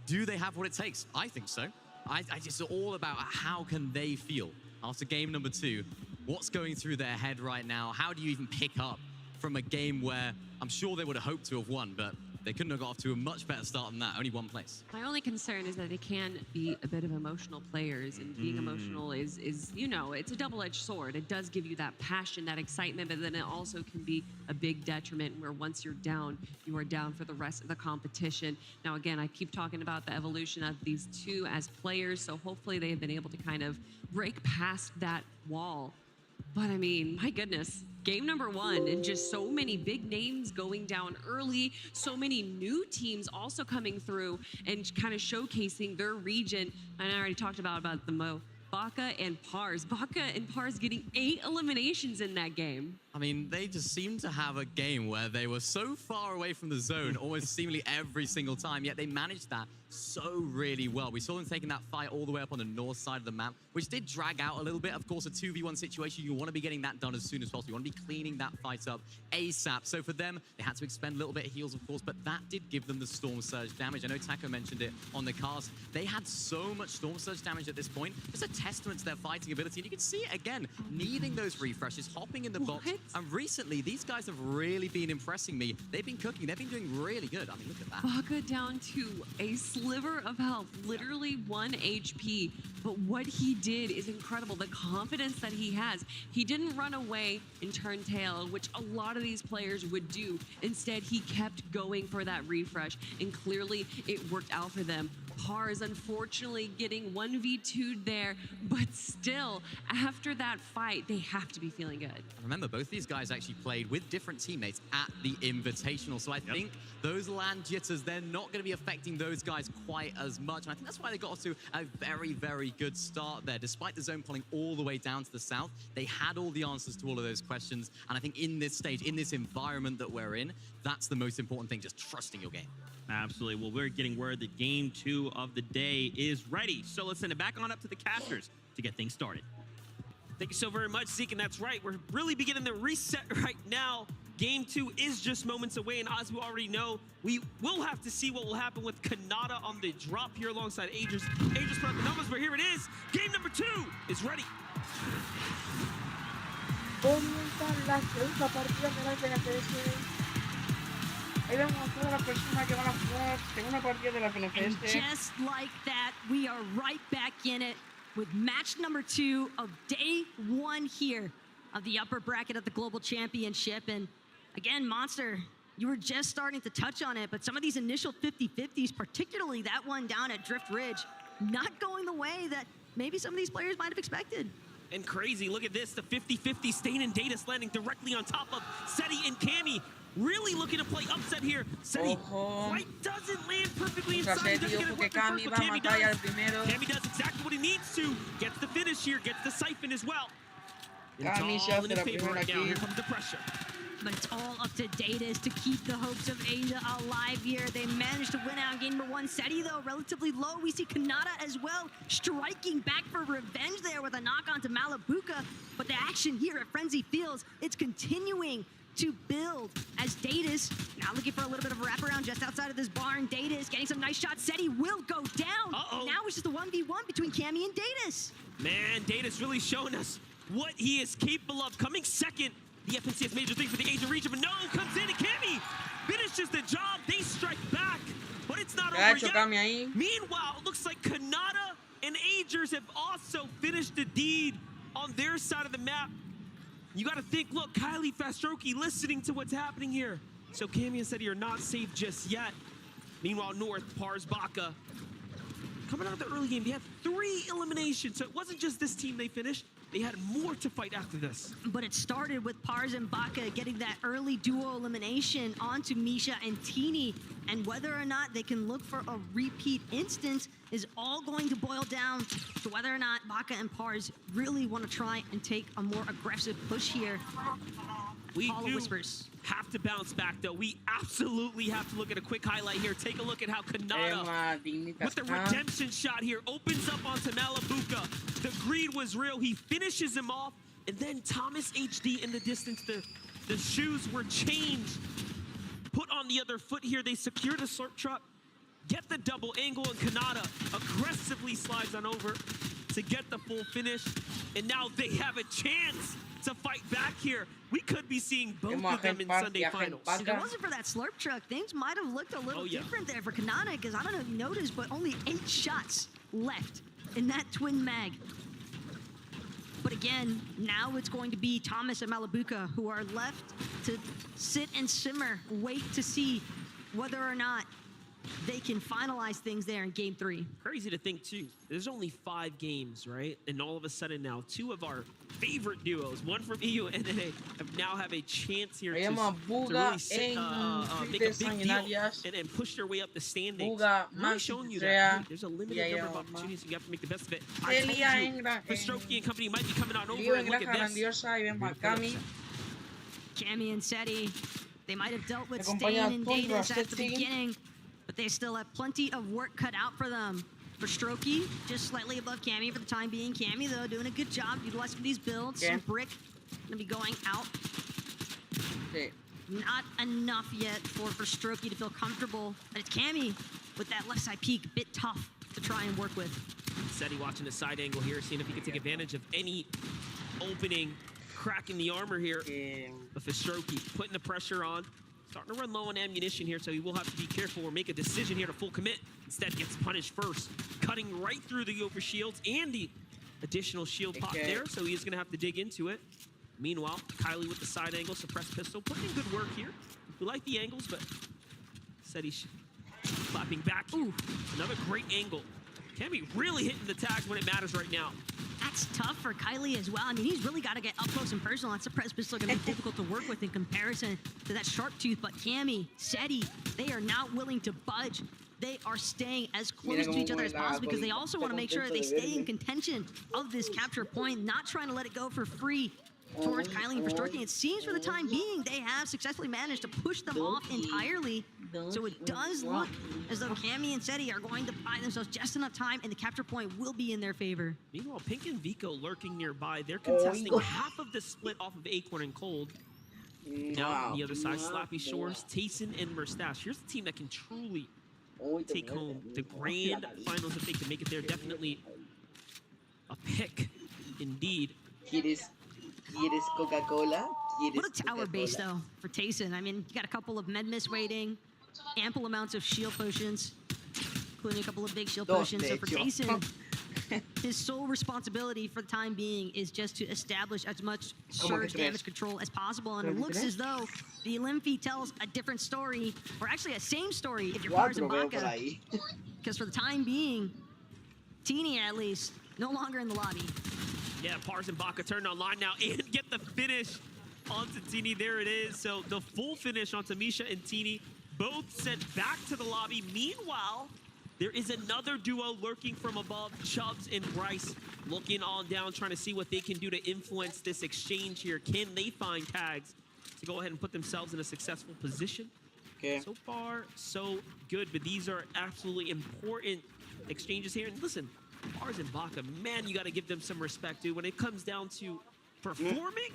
do they have what it takes? I think so. I just all about how can they feel after game number 2. What's going through their head right now? How do you even pick up from a game where I'm sure they would have hoped to have won, but they couldn't have got off to a much better start than that, only one place. My only concern is that they can be a bit of emotional players, and being emotional is, you know, it's a double-edged sword. It does give you that passion, that excitement, but then it also can be a big detriment where once you're down, you are down for the rest of the competition. Now, again, I keep talking about the evolution of these two as players, so hopefully they have been able to kind of break past that wall. But I mean, my goodness, game number 1 and just so many big names going down early, so many new teams also coming through and kind of showcasing their region. And I already talked about the Mo. Baka and Pars. Baka and Pars getting 8 eliminations in that game. I mean, they just seemed to have a game where they were so far away from the zone almost seemingly every single time, yet they managed that so really well. We saw them taking that fight all the way up on the north side of the map, which did drag out a little bit. Of course, a 2v1 situation, you want to be getting that done as soon as possible. You want to be cleaning that fight up ASAP. So for them, they had to expend a little bit of heals, of course, but that did give them the Storm Surge damage. I know Taco mentioned it on the cast. They had so much Storm Surge damage at this point. It's a testament to their fighting ability, and you can see it again, needing those refreshes, hopping in the box. And recently, these guys have really been impressing me. They've been cooking. They've been doing really good. I mean, look at that. Baka down to a sliver of health, literally 1 HP. But what he did is incredible. The confidence that he has. He didn't run away and turn tail, which a lot of these players would do. Instead, he kept going for that refresh, and clearly it worked out for them. Pars unfortunately getting 1v2'd there, but still, after that fight, they have to be feeling good. Remember, both these guys actually played with different teammates at the Invitational, so I think those land jitters, they're not going to be affecting those guys quite as much, and I think that's why they got off to a very, very good start there. Despite the zone pulling all the way down to the south, they had all the answers to all of those questions, and I think in this stage, in this environment that we're in, that's the most important thing, just trusting your game. Absolutely. Well, we're getting word that game 2 of the day is ready. So let's send it back on up to the casters to get things started. Thank you so very much, Zeke. And that's right. We're really beginning the reset right now. Game 2 is just moments away. And as we already know, we will have to see what will happen with Kanata on the drop here alongside Aegis. Aegis put out the numbers, but here it is. Game number 2 is ready. Comienza la segunda partida de la FNCS. Ahí vemos a todas las personas que van a jugar segunda partida de la And FNCS. just like that, we are right back in it with match number 2 of day 1 here of the upper bracket of the Global Championship. And again, Monster, you were just starting to touch on it, but some of these initial 50-50s, particularly that one down at Drift Ridge, not going the way that maybe some of these players might have expected. And crazy, look at this, the 50-50 Stain and Datus landing directly on top of Seti and Cammy. Really looking to play upset here. Seti quite doesn't land perfectly inside. He doesn't get it working first, but Cammy does. Cammy does exactly what he needs to. Gets the finish here, gets the siphon as well. And it's Cammy se all hace in his la favor primera right now. aquí. Here comes the pressure. But it's all up to Datus to keep the hopes of Asia alive here. They managed to win out game number 1. Seti, though, relatively low. We see Kanata as well, striking back for revenge there with a knock onto Malabuka. But the action here at Frenzy Fields, it's continuing to build as Datus now looking for a little bit of a wraparound just outside of this barn. Datus getting some nice shots. Seti will go down. Now it's just a 1v1 between Cammy and Datus. Man, Datus really showing us what he is capable of. Coming second, the FNCS major thing for the Asian region, but no, comes in and Cammy finishes the job. They strike back, but it's not ¿Qué ha over hecho yet. Cami ahí? Meanwhile, it looks like Kanata and Agers have also finished the deed on their side of the map. You got to think, look, Kylie Fastroki listening to what's happening here. So Cammy and Seti are not safe just yet. Meanwhile, North, Pars, Baka, coming out of the early game, they have 3 eliminations. So it wasn't just this team they finished. They had more to fight after this. But it started with Pars and Baka getting that early duo elimination onto Misha and Teeny. And whether or not they can look for a repeat instance is all going to boil down to whether or not Baka and Pars really want to try and take a more aggressive push here. We Hollow do whispers. have to bounce back, though. We absolutely have to look at a quick highlight here. Take a look at how Kanata, with the redemption shot here, opens up onto Malabuka. The greed was real. He finishes him off. And then Thomas HD in the distance. The shoes were changed. Put on the other foot here. They secure the slurp truck. Get the double angle, and Kanata aggressively slides on over to get the full finish. And now they have a chance to fight back here. We could be seeing both of them in Sunday finals. If it wasn't for that slurp truck, things might have looked a little different there for Kanata, because I don't know if you noticed, but only 8 shots left in that twin mag. But again, now it's going to be Thomas and Malabuka who are left to sit and simmer, wait to see whether or not they can finalize things there in game 3. Crazy to think, too. There's only 5 games, right? And all of a sudden now, 2 of our favorite duos, one from EU and NA, now have a chance here to really sit, make a big deal and push their way up the standings. Really showing you that there's a limited number of opportunities, so you have to make the best of it. I told you, Fastroki and company might be coming on over, and look at this. Cammy and Seti, they might have dealt with Stain and Datus at the beginning, but they still have plenty of work cut out for them. For Strokey, just slightly above Cammy for the time being. Cammy, though, doing a good job utilizing these builds. Some brick gonna be going out. Not enough yet for Strokey to feel comfortable. But it's Cammy with that left side peek, a bit tough to try and work with. Seti watching the side angle here, seeing if he can take advantage of any opening, cracking the armor here. But for Strokey, putting the pressure on. Starting to run low on ammunition here, so he will have to be careful or make a decision here to full commit. Instead, gets punished first, cutting right through the over shields and the additional shield pop there, so he is going to have to dig into it. Meanwhile, Kylie with the side angle, suppressed pistol, putting in good work here. We like the angles, but said he's clapping back. Ooh, another great angle. Cammy really hitting the tags when it matters right now. That's tough for Kylie as well. I mean, he's really got to get up close and personal. That suppressed pistol going to be difficult to work with in comparison to that sharp tooth. But Cammy, Seti, they are not willing to budge. They are staying as close to each other as possible because they also want to make sure they stay in contention of this capture point, not trying to let it go for free towards Kylie and Fastroki. It seems for the time being they have successfully managed to push them off entirely. So it does look as though Cammy and Seti are going to buy themselves just enough time, and the capture point will be in their favor. Meanwhile, Pink and Vico lurking nearby. They're contesting half of the split off of Acorn and Cold. Now on the other side, Slappy Shores, Tayson, and Murstache. Here's the team that can truly take home the grand finals if they can make it there. Definitely a pick, indeed. ¿Quieres Coca-Cola? What a tower base, though, for Tayson. I mean, you got a couple of med miss waiting, ample amounts of shield potions, including a couple of big shield potions. So for Tayson, his sole responsibility for the time being is just to establish as much surge damage control as possible. And it looks as though the Limfi tells a different story, or actually a same story if you're Pars and Baka. Because for the time being, Teeny at least, no longer in the lobby. Yeah, Pars and Baka turned online now and get the finish onto Teeny. There it is. So the full finish onto Misha and Teeny, both sent back to the lobby. Meanwhile, there is another duo lurking from above. Chubbs and Bryce looking on down, trying to see what they can do to influence this exchange here. Can they find tags to go ahead and put themselves in a successful position? So far, so good. But these are absolutely important exchanges here. And listen, Pars and Baka, man, you got to give them some respect, dude. When it comes down to performing,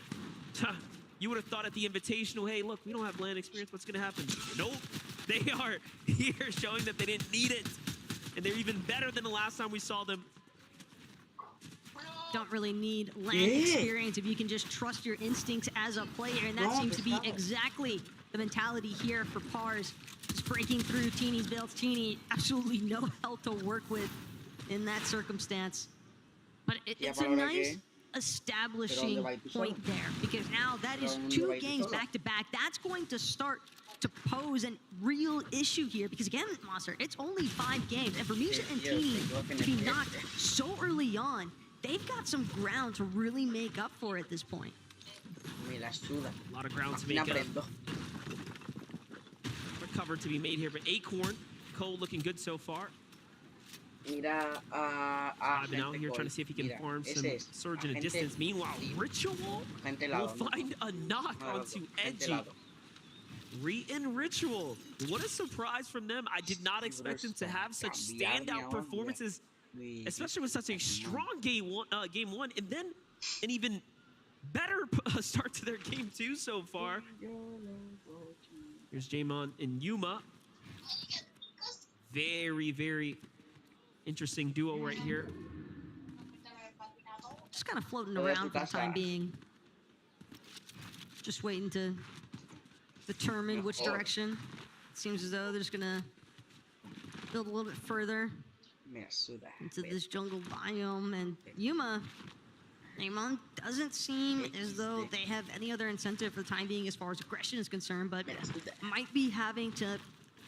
you would have thought at the Invitational, hey, look, we don't have LAN experience. What's going to happen? Nope. They are here showing that they didn't need it. And they're even better than the last time we saw them. don't really need land Yeah. experience if you can just trust your instincts as a player, and that No, seems to be pescado. exactly the mentality here for Pars. Just breaking through Teeny's builds. Teeny, absolutely no health to work with in that circumstance. But it's a para ahora nice qué. establishing ¿Pero dónde vas tú solo? point there, because now that is ¿Pero dónde 2 vas tú games solo? back to back. That's going to start to pose a real issue here, because again, Monster, it's only 5 games, and for Musa and Yes, Teeny yes, to be knocked so early on, they've got some ground to really make up for at this point. Me la suda. A lot of ground to Me make up. aprendo. Recover to be made here, but Acorn, Cole looking good so far. Mira I've been out gente here Cole. trying to see if he can Mira, farm ese some es. surge in a Gente distance. Meanwhile, frío. Ritual Gente will helado, ¿no? find a knock Helado, onto gente Edgy. helado. Re and Ritual. What a surprise from them. I did not expect them to have such standout performances, especially with such a strong game one, and then an even better start to their game 2 so far. Here's Jamon and Yuma. Very, very interesting duo right here. Just kind of floating Todo around for the su time casa. being. Just waiting to determine which Mejor. direction. It seems as though they're just gonna build a little bit further Me la suda. into this jungle biome, and Yuma, Amon doesn't seem as though they have any other incentive for the time being as far as aggression is concerned, but might be having to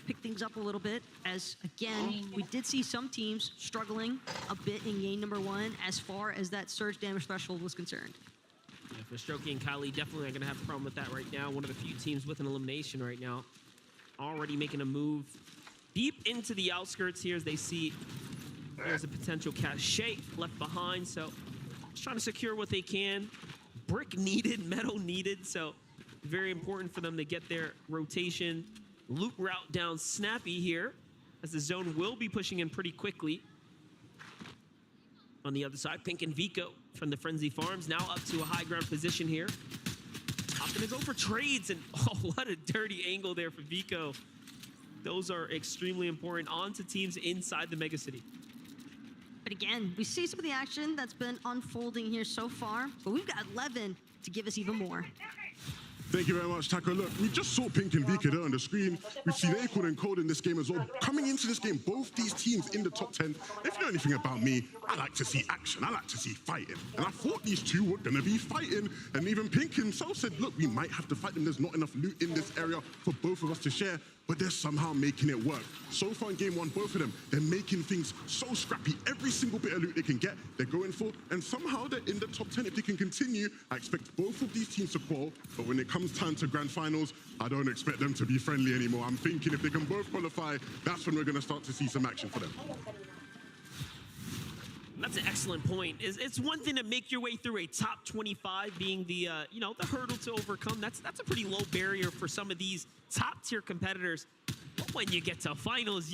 pick things up a little bit, as again, we did see some teams struggling a bit in game number 1 as far as that surge damage threshold was concerned. Yeah, for Strokey and Kylie, definitely not going to have a problem with that right now. One of the few teams with an elimination right now. Already making a move deep into the outskirts here as they see there's a potential cache left behind. So just trying to secure what they can. Brick needed, metal needed. So very important for them to get their rotation loop route down snappy here, as the zone will be pushing in pretty quickly. On the other side, Pink and Vico from the Frenzy Farms now up to a high ground position here. I'm gonna go for trades, and oh, what a dirty angle there for Vico. Those are extremely important onto teams inside the Mega City. But again, we see some of the action that's been unfolding here so far, but we've got Levin to give us even more. Thank you very much, Taco. Look, we just saw Pink and Vika there on the screen. We've seen Acorn and Code in this game as well. Coming into this game, both these teams in the top 10. If you know anything about me, I like to see action. I like to see fighting. And I thought these two were going to be fighting. And even Pink himself said, look, we might have to fight them. There's not enough loot in this area for both of us to share. But they're somehow making it work. So far in game 1, both of them, they're making things so scrappy. Every single bit of loot they can get, they're going for. And somehow they're in the top 10. If they can continue, I expect both of these teams to quarrel. But when it comes time to grand finals, I don't expect them to be friendly anymore. I'm thinking if they can both qualify, that's when we're going to start to see some action for them. That's an excellent point. It's one thing to make your way through a top 25 being the the hurdle to overcome. That's a pretty low barrier for some of these top tier competitors. But when you get to finals,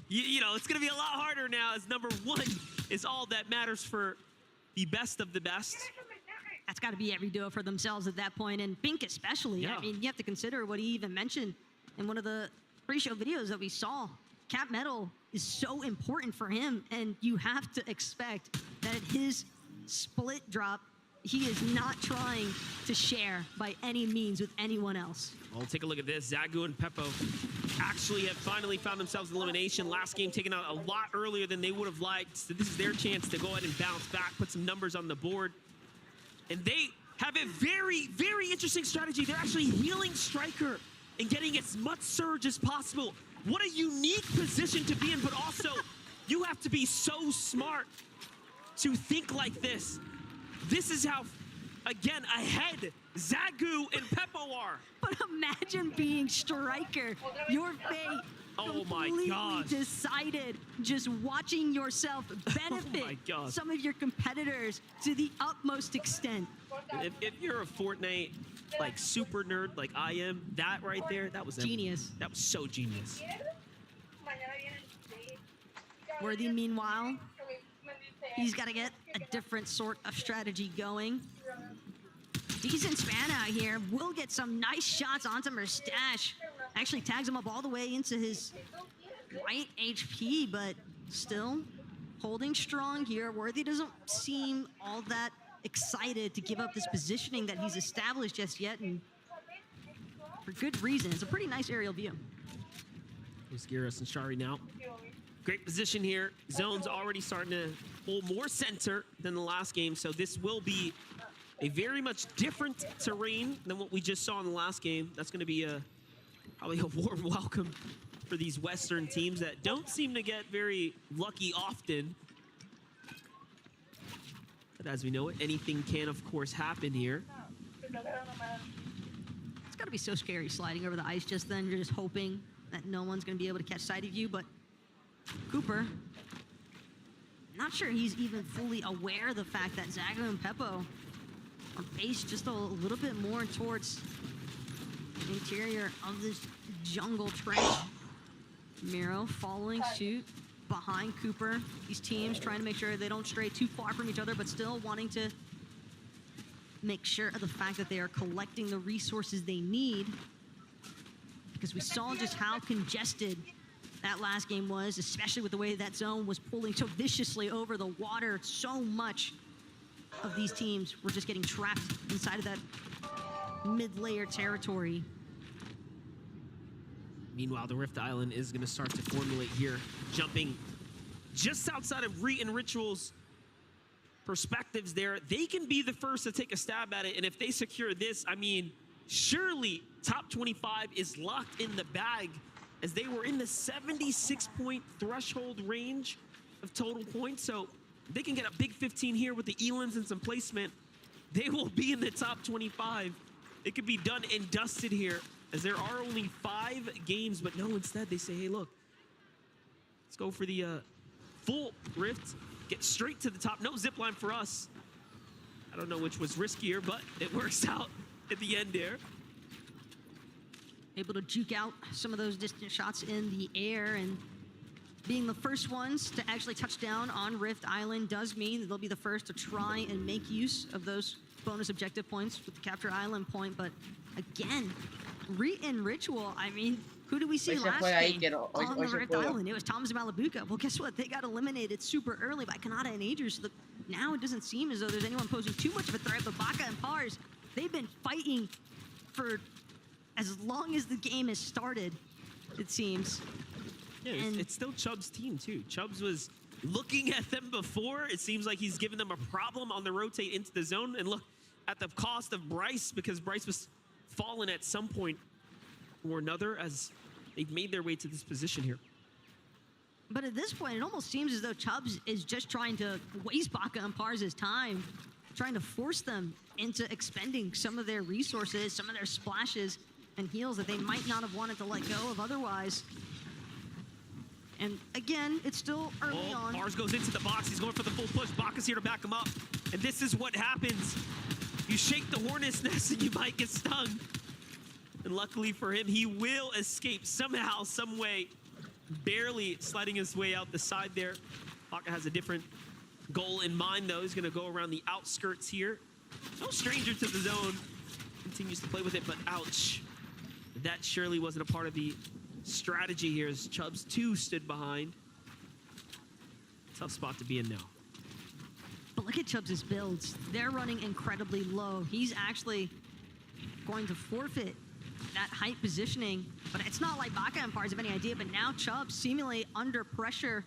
it's going to be a lot harder now, as number 1 is all that matters for the best of the best. That's got to be every duo for themselves at that point, and Pink especially. Yeah. I mean, you have to consider what he even mentioned in one of the pre-show videos that we saw. Cap Metal is so important for him, and you have to expect that at his split drop, he is not trying to share by any means with anyone else. Well, take a look at this. Zagu and Peppo actually have finally found themselves in elimination. Last game taken out a lot earlier than they would have liked. So this is their chance to go ahead and bounce back, put some numbers on the board. And they have a very, very interesting strategy. They're actually healing Striker and getting as much surge as possible. What a unique position to be in, but also you have to be so smart to think like this. This is how, again, ahead Zagu and Peppo are. But imagine being Striker. Your fate Oh my completely gosh. decided, just watching yourself benefit my gosh. some of your competitors to the utmost extent. If you're a Fortnite like super nerd like I am, that right there, that was Genius. That was so genius. Worthy, meanwhile, he's got to get a different sort of strategy going. Decent span out here. Will get some nice shots onto Mustache. Actually tags him up all the way into his right HP, but still holding strong here. Worthy doesn't seem all that excited to give up this positioning that he's established just yet, and for good reason. It's a pretty nice aerial view. There's Gyros and Shari now. Great position here. Zone's already starting to hold more center than the last game, so this will be a very much different terrain than what we just saw in the last game. That's going to be probably a warm welcome for these Western teams that don't seem to get very lucky often. But as we know it, anything can, of course, happen here. It's got to be so scary sliding over the ice just then. You're just hoping that no one's going to be able to catch sight of you, but Cooper, not sure he's even fully aware of the fact that Zago and Peppo are based just a little bit more towards the interior of this jungle trench. Miro following suit behind Cooper. These teams trying to make sure they don't stray too far from each other, but still wanting to make sure of the fact that they are collecting the resources they need. Because we saw just how congested that last game was, especially with the way that zone was pulling so viciously over the water. So much of these teams were just getting trapped inside of that mid-layer territory. Meanwhile, the Rift Island is going to start to formulate here, jumping just outside of Reet and Ritual's perspectives there. They can be the first to take a stab at it, and if they secure this, I mean, surely top 25 is locked in the bag, as they were in the 76-point threshold range of total points. So they can get a big 15 here with the Elans and some placement. They will be in the top 25. It could be done and dusted here, as there are only 5 games, but no, instead they say, hey, look, let's go for the full Rift, get straight to the top. No zipline for us. I don't know which was riskier, but it works out at the end there. Able to juke out some of those distant shots in the air, and being the first ones to actually touch down on Rift Island does mean that they'll be the first to try and make use of those bonus objective points with the Capture Island point. But again, Reet and Ritual, I mean, who did we see last game on the Rift Island? It was Thomas Malabuka. Well, guess what? They got eliminated super early by Kanata and Agers. So now it doesn't seem as though there's anyone posing too much of a threat, but Baka and Pars, they've been fighting for as long as the game has started, it seems. Yeah, it's still Chubb's team, too. Chubbs was looking at them before. It seems like he's given them a problem on the rotate into the zone. And look, at the cost of Bryce, because Bryce was fallen at some point or another as they've made their way to this position here. But at this point, it almost seems as though Chubbs is just trying to waste Baka and Pars' time, trying to force them into expending some of their resources, some of their splashes and heals that they might not have wanted to let go of otherwise. And again, it's still early on. Pars goes into the box. He's going for the full push. Baka's here to back him up. And this is what happens. You shake the hornet's nest and you might get stung. And luckily for him, he will escape somehow, some way, barely sliding his way out the side there. Baka has a different goal in mind, though. He's going to go around the outskirts here. No stranger to the zone. Continues to play with it, but ouch. That surely wasn't a part of the strategy here, as Chubbs 2 stood behind. Tough spot to be in now. But look at Chubbs' builds. They're running incredibly low. He's actually going to forfeit that height positioning, but it's not like Baka and Pars have any idea, but now Chubbs seemingly under pressure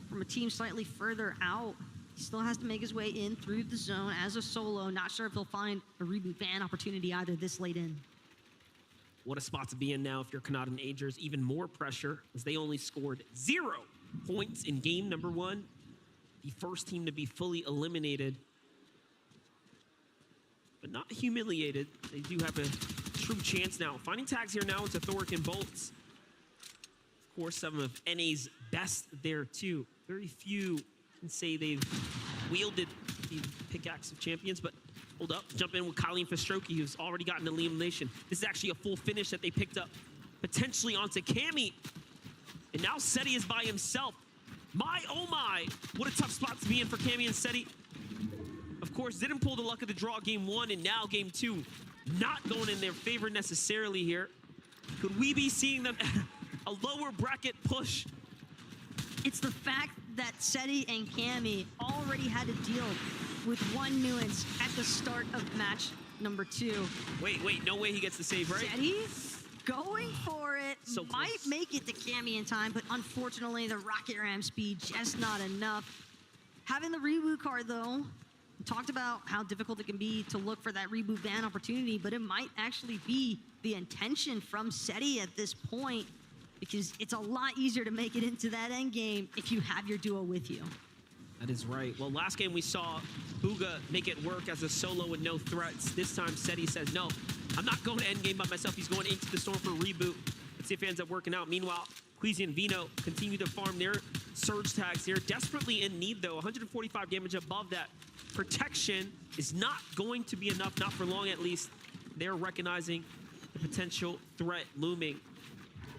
from a team slightly further out. He still has to make his way in through the zone as a solo. Not sure if he'll find a reboot ban opportunity either this late in. What a spot to be in now if you're Kanata and Agers. Even more pressure, as they only scored 0 points in game number 1. The first team to be fully eliminated, but not humiliated. They do have a true chance now. Finding tags here now into Thoric and Bolts. Of course, some of NA's best there too. Very few can say they've wielded the pickaxe of champions, but hold up, jump in with Colleen Fastroki, who's already gotten an elimination. This is actually a full finish that they picked up, potentially onto Cammy. And now Seti is by himself. My, oh my, what a tough spot to be in for Cammy and Seti. Of course, didn't pull the luck of the draw game 1, and now game 2 not going in their favor necessarily here. Could we be seeing them a lower bracket push? It's the fact that SETI and Cammy already had to deal with one nuance at the start of match number 2. Wait, no way he gets the save, right? SETI going for it. So Might close. make it to Cammy in time, but unfortunately the rocket ram speed just not enough. Having the reboot card though, we talked about how difficult it can be to look for that reboot ban opportunity, but it might actually be the intention from SETI at this point, because it's a lot easier to make it into that end game if you have your duo with you. That is right. Well, last game we saw Bugha make it work as a solo with no threats. This time SETI says, no, I'm not going to endgame by myself. He's going into the storm for a reboot. Let's see if it ends up working out. Meanwhile, Queasy and Vino continue to farm their surge tags here. Desperately in need, though. 145 damage above that. Protection is not going to be enough, not for long at least. They're recognizing the potential threat looming.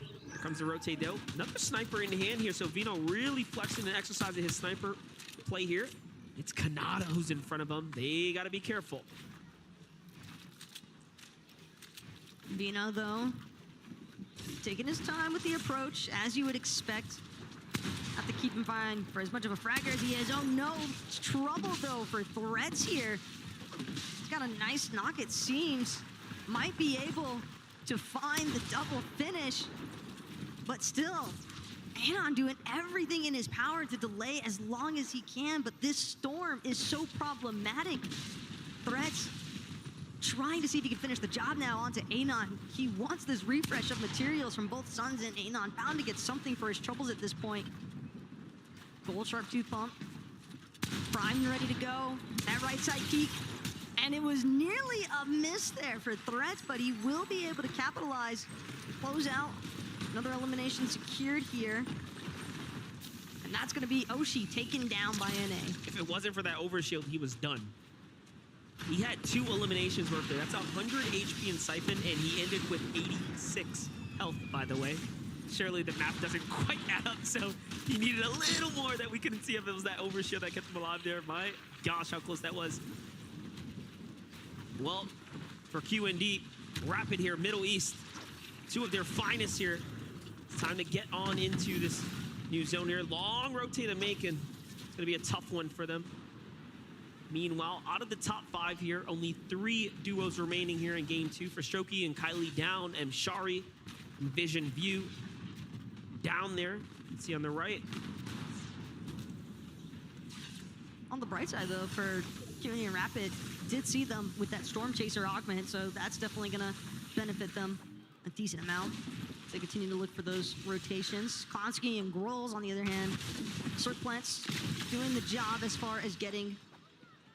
Here comes the rotate, though. Another sniper in hand here, so Vino really flexing and exercising his sniper play here. It's Kanata who's in front of him. They got to be careful. Vino, though, taking his time with the approach, as you would expect. Have to keep in mind for as much of a fragger as he is. Oh no, trouble though for threats here. He's got a nice knock, it seems. Might be able to find the double finish, but still, Anon doing everything in his power to delay as long as he can, but this storm is so problematic. Threats trying to see if he can finish the job now onto Anon. He wants this refresh of materials from both Suns, and Anon bound to get something for his troubles at this point. Gold Sharp Tooth Pump. Primed and ready to go. That right side peek. And it was nearly a miss there for Threats, but he will be able to capitalize. Close out. Another elimination secured here. And that's going to be Oshi taken down by NA. If it wasn't for that overshield, he was done. He had 2 eliminations worth there. That's 100 HP in Siphon, and he ended with 86 health, by the way. Surely the map doesn't quite add up, so he needed a little more that we couldn't see if it was that overshield that kept him alive there. My gosh, how close that was. Well, for QND, Rapid here, Middle East, 2 of their finest here. It's time to get on into this new zone here. Long rotate to make, and it's gonna be a tough one for them. Meanwhile, out of the top 5 here, only 3 duos remaining here in game 2 for Shoki and Kylie down, and Shari and Vision View down there. You can see on the right. On the bright side, though, for QND and Rapid, did see them with that Storm Chaser augment, so that's definitely going to benefit them a decent amount. They continue to look for those rotations. Klonsky and Grolls, on the other hand, Cirque Plants doing the job as far as getting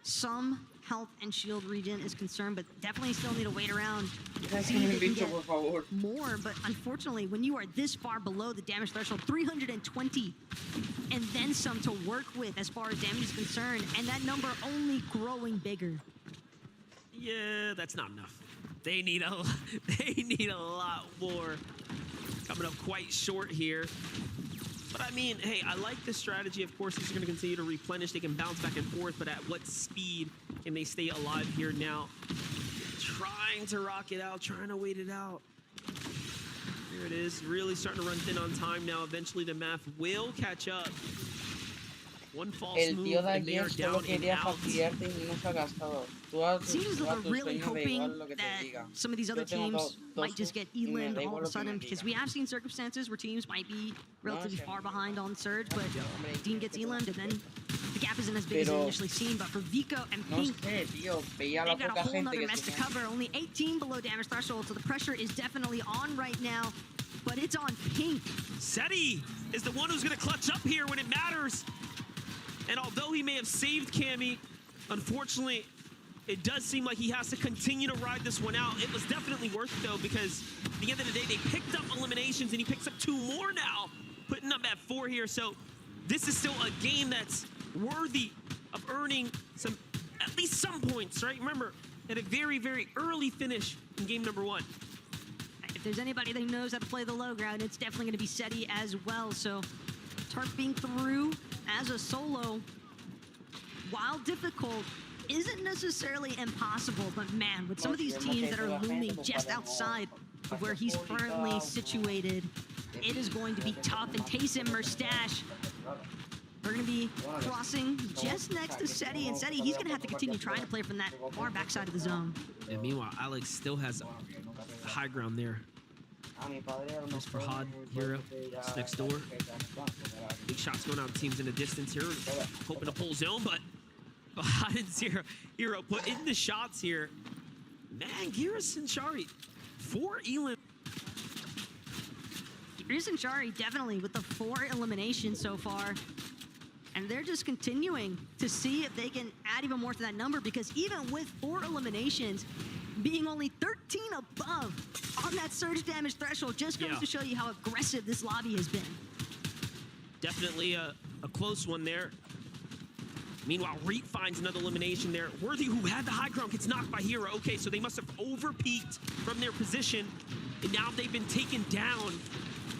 some health and shield regen is concerned, but definitely still need to wait around to see if they can get more. But unfortunately, when you are this far below the damage threshold, 320 and then some to work with as far as damage is concerned, and that number only growing bigger. Yeah, that's not enough. They need a lot more. Coming up quite short here. But I mean, hey, I like this strategy. Of course, these are going to continue to replenish. They can bounce back and forth, but at what speed can they stay alive here now? Trying to rock it out, trying to wait it out. Here it is, really starting to run thin on time now. Eventually, the math will catch up. One false move, and they are down and out. Seems like they're really hoping that some of these other teams might just get Eland all of a sudden, because we have seen circumstances where teams might be relatively far behind on Surge, but Dean gets Eland, and then the gap isn't as big as it initially seemed. But for Vico and Pink, they've got a whole nother mess to cover. Only 18 below damage threshold, so the pressure is definitely on right now, but it's on Pink. SETI is the one who's going to clutch up here when it matters. And although he may have saved Cammy, unfortunately, it does seem like he has to continue to ride this one out. It was definitely worth it, though, because at the end of the day, they picked up eliminations, and he picks up 2 more now, putting up at 4 here. So this is still a game that's worthy of earning at least some points, right? Remember, at a very, very early finish in game number 1. If there's anybody that knows how to play the low ground, it's definitely going to be SETI as well. So Tark being through as a solo, while difficult, isn't necessarily impossible, but man, with some of these teams that are looming just outside of where he's currently situated, it is going to be tough. And Taysom Merstash, We're going to be crossing just next to SETI, and SETI, he's going to have to continue trying to play from that far backside of the zone. And meanwhile, Alex still has the high ground there. As for Had, Hero, it's next door. Big shots going out, teams in the distance here, hoping to pull zone, but Had and Hero put in the shots here. Man, Geras and Shari, 4 elim. Geras and Shari definitely with the 4 eliminations so far. And they're just continuing to see if they can add even more to that number, because even with 4 eliminations, being only 13 above on that surge damage threshold just goes to show you how aggressive this lobby has been. Definitely a close one there. Meanwhile, Reap finds another elimination there. Worthy, who had the high ground, gets knocked by Hero. Okay, so they must have over-peaked from their position, and now they've been taken down.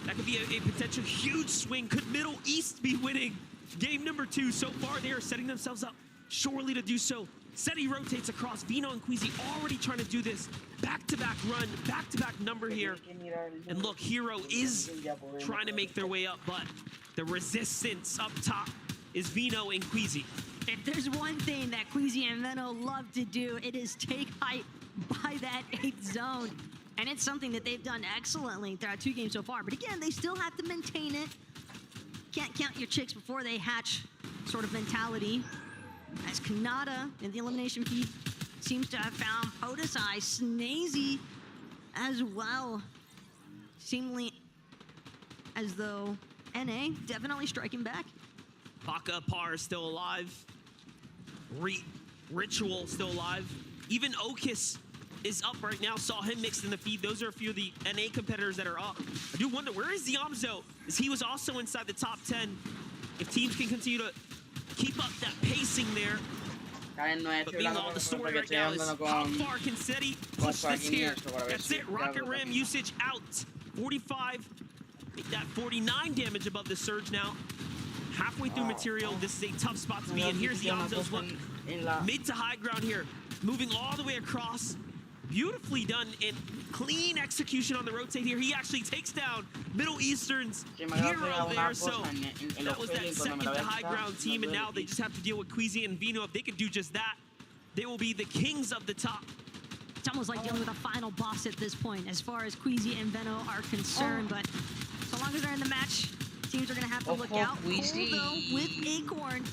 That could be a potential huge swing. Could Middle East be winning game number 2? So far, they are setting themselves up surely to do so. SETI rotates across. Vino and Queasy already trying to do this. Back-to-back run, back-to-back number here. And look, Hero is trying to make their way up, but the resistance up top is Vino and Queasy. If there's one thing that Queasy and Veno love to do, it is take height by that 8th zone. And it's something that they've done excellently throughout 2 games so far. But again, they still have to maintain it. Can't count your chicks before they hatch sort of mentality. As Kanata in the elimination feed seems to have found Podesai, Snazy as well. Seemingly as though NA definitely striking back. Baka Par is still alive. Ritual still alive. Even Okis is up right now. Saw him mixed in the feed. Those are a few of the NA competitors that are up. I do wonder, where is Ziamzo? As he was also inside the top 10. If teams can continue to keep up that pacing there. But meanwhile, the story right now is how far can SETI push this here? That's it. Rocket Ram usage out. 45. Make that 49 damage above the surge now. Halfway through material. This is a tough spot to be in. Here's Ziamzo's look. Mid to high ground here. Moving all the way across. Beautifully done and clean execution on the rotate here. He actually takes down Middle Eastern's Hero there. So that was that second to high ground team, and now they just have to deal with Queasy and Vino. If they can do just that, they will be the kings of the top. It's almost like dealing with a final boss at this point as far as Queasy and Veno are concerned. But so long as they're in the match, teams are going to have to look out. Cole, though, with Acorn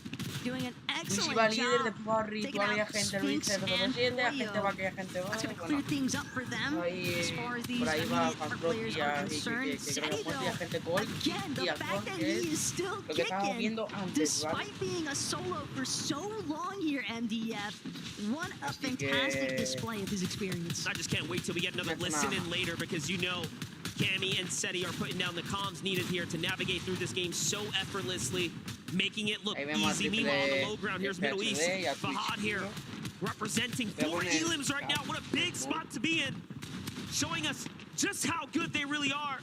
doing an excellent job taking out Sphinx and Polio. That's going to clear things up for them as far as these immediate players are concerned. SETI, though, again, the fact that he is still kicking, despite being a solo for so long here, MDF, what a fantastic display of his experience. I just can't wait till we get another listen in later, because you know Cammy and SETI are putting down the comms needed here to navigate through this game so effortlessly, making it look easy. Meanwhile, on the low ground, here's Middle East. Fahad here, representing 4 elims right now. What a big spot to be in, showing us just how good they really are.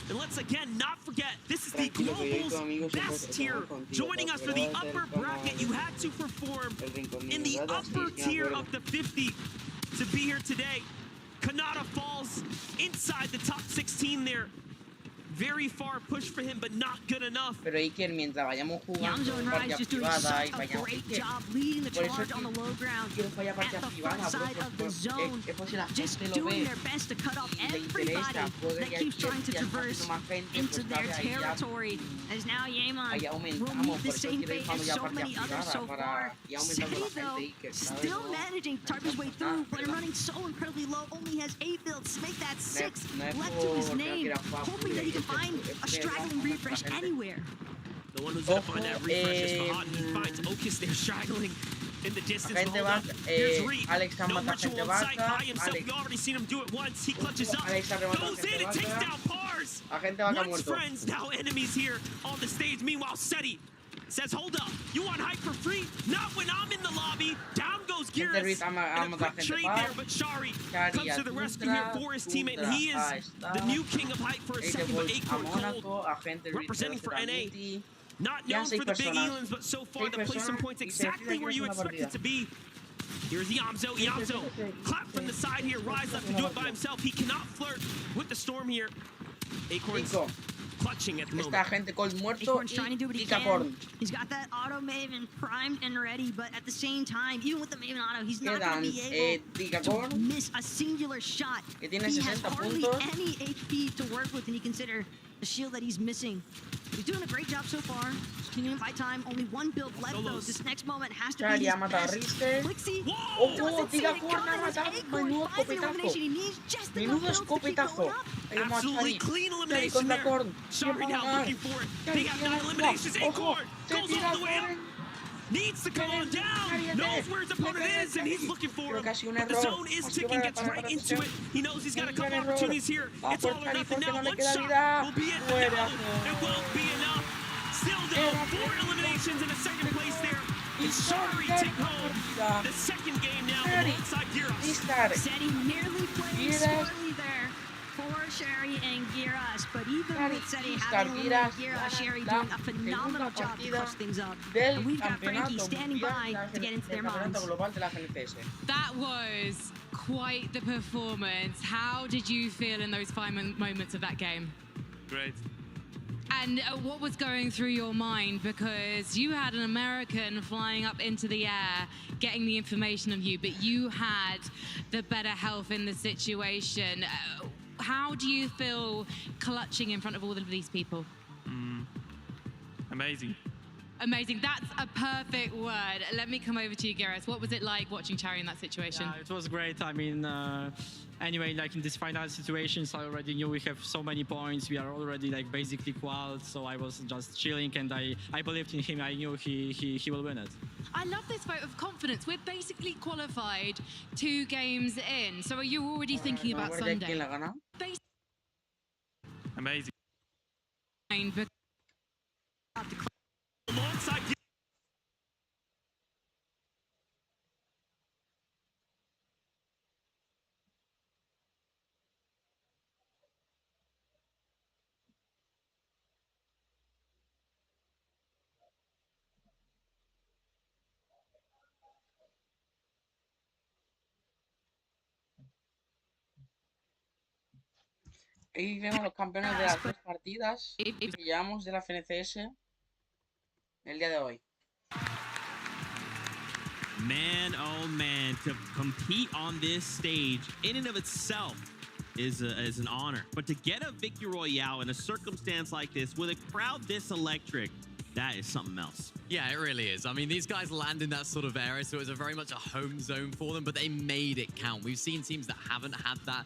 And let's again not forget, this is the Global's best tier. Joining us for the upper bracket, you had to perform in the upper tier of the 50 to be here today. Kanata falls inside the top 16 there. Very far push for him, but not good enough. Yamzo and Rise just doing such a great job leading the charge on the low ground at the front side of the zone. Just doing their best to cut off everybody that keeps trying to traverse into their territory. As now Yeman will meet the same fate as so many others so far. SETI, though, still managing to target his way through, but running so incredibly low. Only has 8 builds, make that 6 left to his name, hoping that he can find a straggling refresh anywhere. The one who's gonna find that refresh is Fahad. He finds Okis there straggling in the distance. Here's Reed. No ritual in sight by himself. We've already seen him do it once. He clutches up, goes in and takes down Pars. Once friends, now enemies here on the stage. Meanwhile, SETI says, hold up, you want hype for free? Not when I'm in the lobby. Down goes Geras. And a quick trade there, but Shari comes to the rescue here for his teammate. And he is the new king of hype for a second, but Acorn Cold representing for NA. Not known for the big elims, but so far the placement point's exactly where you expect it to be. Here's Yamzo. Yamzo clap from the side here. Rise left to do it by himself. He cannot flirt with the storm here. Acorn's clutching at the Esta moment. gente Cold muerto Acorn's trying to do y what he Tika can. Corn. He's got that auto Maven primed and ready, but at the same time, even with the Maven auto, he's not going to Quedan be able Tika to Corn, miss a singular shot. que tiene He has 60 hardly puntos. any HP to work with, and you consider the shield that he's missing. He's doing a great job so far. Just continuing by time. Only one build left, though. This next moment has to be Charlie his ha matado a best. Richter. Blixie Oh, doesn't see Tika it Corn ha coming as matado. Acorn Menudo finds the escopetazo. elimination he needs just enough Menudo builds to keep escopetazo. going up. Ahí vamos a Absolutely Charlie. clean Charlie elimination contra there. Corn. Sorry ¿Quién va a now, ganar? looking for it. Charlie, They got ¿quién 9 va? eliminations. Ojo, Acorn se goes tira all the way up. Corn. Needs to come on down. Knows where his opponent is, and he's looking for Pero him. casi un But the error. zone is Ha sido ticking, para- gets para- right para into atención. it. He knows he's got a Un couple gran error. opportunities here. Va It's por all or Charlie nothing porque now. no le One queda shot vida. will be it. Fuera. No, it won't be enough. Still though, 4 eliminations in a second place there. And sorry, Tik Tok. The second game now alongside Giras. Listar. Seti nearly playing Giras. squarely there for Sherry and Giras, but even Sherry, with Seti Listar, having eliminated Giras, Giras, Sherry la doing a phenomenal segunda job to partida clutch things up. Del And we've got Frankie campeonato standing mundial by de la to get into del their campeonato minds. global de la GNCS. That was quite the performance. How did you feel in those final moments of that game? Great. And what was going through your mind? Because you had an American flying up into the air, getting the information of you, but you had the better health in the situation. How do you feel clutching in front of all of these people? Amazing. Amazing. That's a perfect word. Let me come over to you, Gareth. What was it like watching Cherry in that situation? Yeah, it was great. I mean, anyway, like in this final situations, I already knew we have so many points. We are already like basically qualified, so I was just chilling, and I believed in him. I knew he will win it. I love this vote of confidence. We're basically qualified 2 games in. So are you already thinking about ¿Quién Sunday? la gana? Amazing. Alongside Y vemos los campeones de las 3 partidas que llevamos de la FNCS el día de hoy. Man, oh man, to compete on this stage in and of itself is an honor. But to get a victory royale in a circumstance like this with a crowd this electric, that is something else. Yeah, it really is. I mean, these guys land in that sort of area, so it was a very much a home zone for them, but they made it count. We've seen teams that haven't had that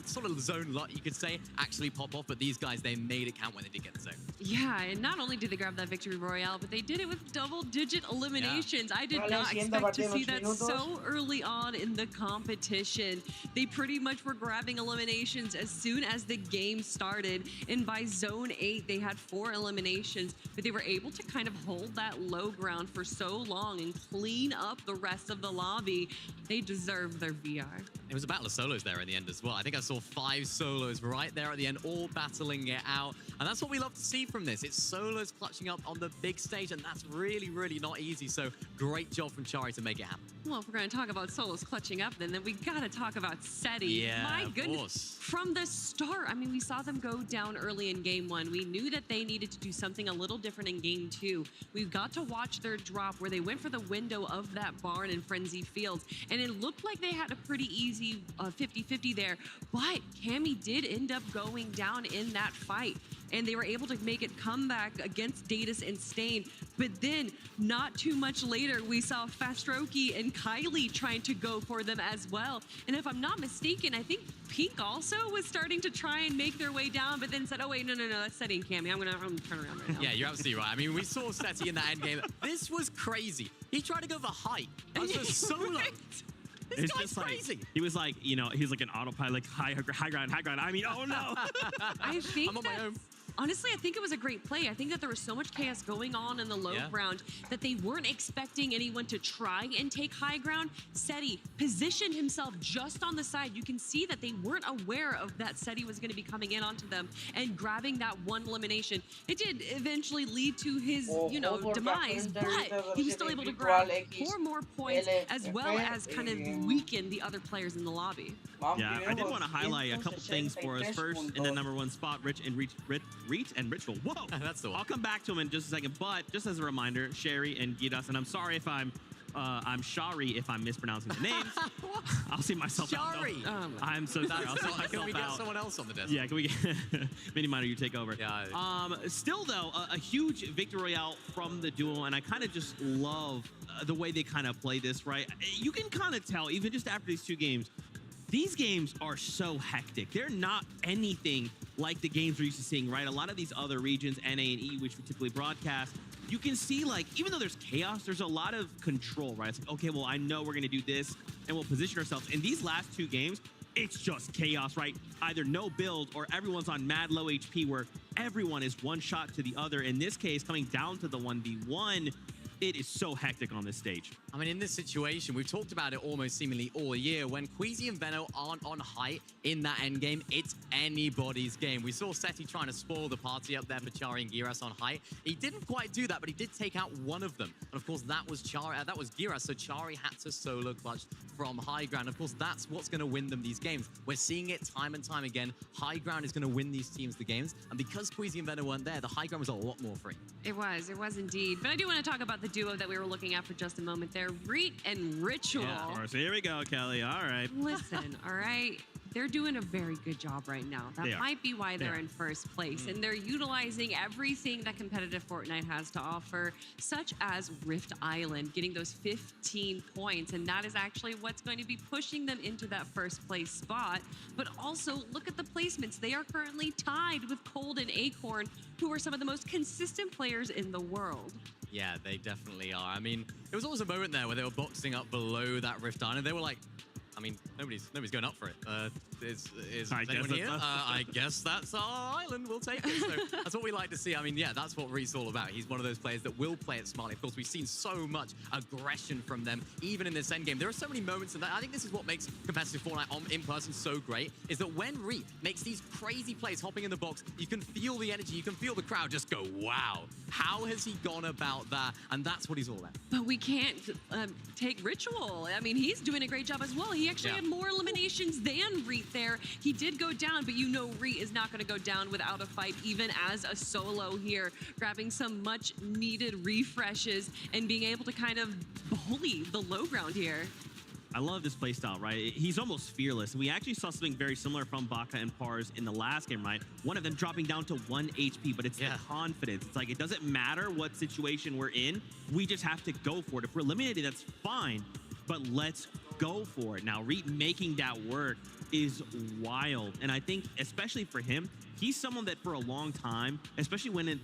sort of zone lot, you could say, actually pop off, but these guys, they made it count when they did get the zone. Yeah, and not only did they grab that victory royale, but they did it with double-digit eliminations. I did Vale, not siguiente expect to partido, see 8 that minutos. so early on in the competition. They pretty much were grabbing eliminations as soon as the game started, and by zone 8, they had 4 eliminations, but they were able to kind of hold that low ground for so long and clean up the rest of the lobby. They deserve their VR. It was a battle of solos there in the end as well. I think I saw 5 solos right there at the end, all battling it out. And that's what we love to see from this. It's solos clutching up on the big stage, and that's really, really not easy. So great job from Chari to make it happen. Well, if we're going to talk about solos clutching up, then we got to talk about Seti. Yeah, My of goodness. course. From the start, I mean, we saw them go down early in game 1. We knew that they needed to do something a little different in game 2. We got to watch their drop where they went for the window of that barn in Frenzy Fields, and it looked like they had a pretty easy 50-50 there, but Cammy did end up going down in that fight, and they were able to make it come back against Datus and Stain. But then, not too much later, we saw Fastroki and Kylie trying to go for them as well. And if I'm not mistaken, I think Pink also was starting to try and make their way down, but then said, oh wait, no, that's Seti and Cammy. I'm gonna turn around right now. Yeah, you're absolutely right. I mean, we saw Seti in that end game. This was crazy. He tried to go for height. That was a solo. This It's guy's just like, crazy. he was like, you know, he's like an autopilot, like high ground. I mean, oh no. I think I'm on my own. Honestly, I think it was a great play. I think that there was so much chaos going on in the low ground that they weren't expecting anyone to try and take high ground. Seti positioned himself just on the side. You can see that they weren't aware of that Seti was going to be coming in onto them and grabbing that one elimination. It did eventually lead to his, demise, but he was still able to grab 4 more points as well as kind of weaken the other players in the lobby. Yeah, I did want to highlight a couple things for us. First, in the #1 spot, Rich Reach and Ritual. Whoa, That's the one. I'll come back to him in just a second, but just as a reminder, Sherry and Giras, and I'm sorry if I'm Shari if I'm mispronouncing the names. I'll see myself Shari. out. I'm so sorry. I'll see myself Can we get out. someone else on the desk? Yeah, can we get Mini Minor, you take over? Yeah. Still though, a huge victory royale from the duo, and I kind of just love the way they kind of play this, right? You can kind of tell, even just after these two games, these games are so hectic. They're not anything like the games we're used to seeing, right? A lot of these other regions, NA and E, which we typically broadcast, you can see, like, even though there's chaos, there's a lot of control, right? It's like, okay, well, I know we're going to do this, and we'll position ourselves. In these last two games, it's just chaos, right? Either no build or everyone's on mad low HP where everyone is one shot to the other. In this case, coming down to the 1v1, it is so hectic on this stage. I mean, in this situation, we've talked about it almost seemingly all year. When Queasy and Veno aren't on height in that endgame, it's anybody's game. We saw Seti trying to spoil the party up there for Chari and Giras on height. He didn't quite do that, but he did take out one of them. And of course, that was Giras, so Chari had to solo clutch from high ground. Of course, that's what's going to win them these games. We're seeing it time and time again. High ground is going to win these teams the games. And because Queasy and Veno weren't there, the high ground was a lot more free. It was indeed. But I do want to talk about the duo that we were looking at for just a moment there, Reet and Ritual. Yeah, of course. Here we go, Kelly. All right. Listen, all right. They're doing a very good job right now. That might be why they're in first place. And they're utilizing everything that competitive Fortnite has to offer, such as Rift Island, getting those 15 points. And that is actually what's going to be pushing them into that first place spot. But also, look at the placements. They are currently tied with Cold and Acorn, who are some of the most consistent players in the world. Yeah, they definitely are. I mean, there was always a moment there where they were boxing up below that Rift Island. They were like, I mean, nobody's going up for it. Is anyone here? I guess that's our island. We'll take it. So that's what we like to see. I mean, yeah, that's what Reet's all about. He's one of those players that will play it smartly. Of course, we've seen so much aggression from them, even in this endgame. There are so many moments in that. I think this is what makes competitive Fortnite in person so great, is that when Reet makes these crazy plays hopping in the box, you can feel the energy. You can feel the crowd just go, wow. How has he gone about that? And that's what he's all about. But we can't take Ritual. I mean, he's doing a great job as well. He actually had more eliminations than Reet there. He did go down, but you know Reet is not going to go down without a fight, even as a solo here, grabbing some much needed refreshes and being able to kind of bully the low ground here. I love this playstyle, right? He's almost fearless. We actually saw something very similar from Baka and Pars in the last game, right? One of them dropping down to 1 HP, but it's the confidence. It's like, it doesn't matter what situation we're in. We just have to go for it. If we're eliminated, that's fine, but let's go for it. Now, Reet making that work is wild. And I think, especially for him, he's someone that for a long time, especially when it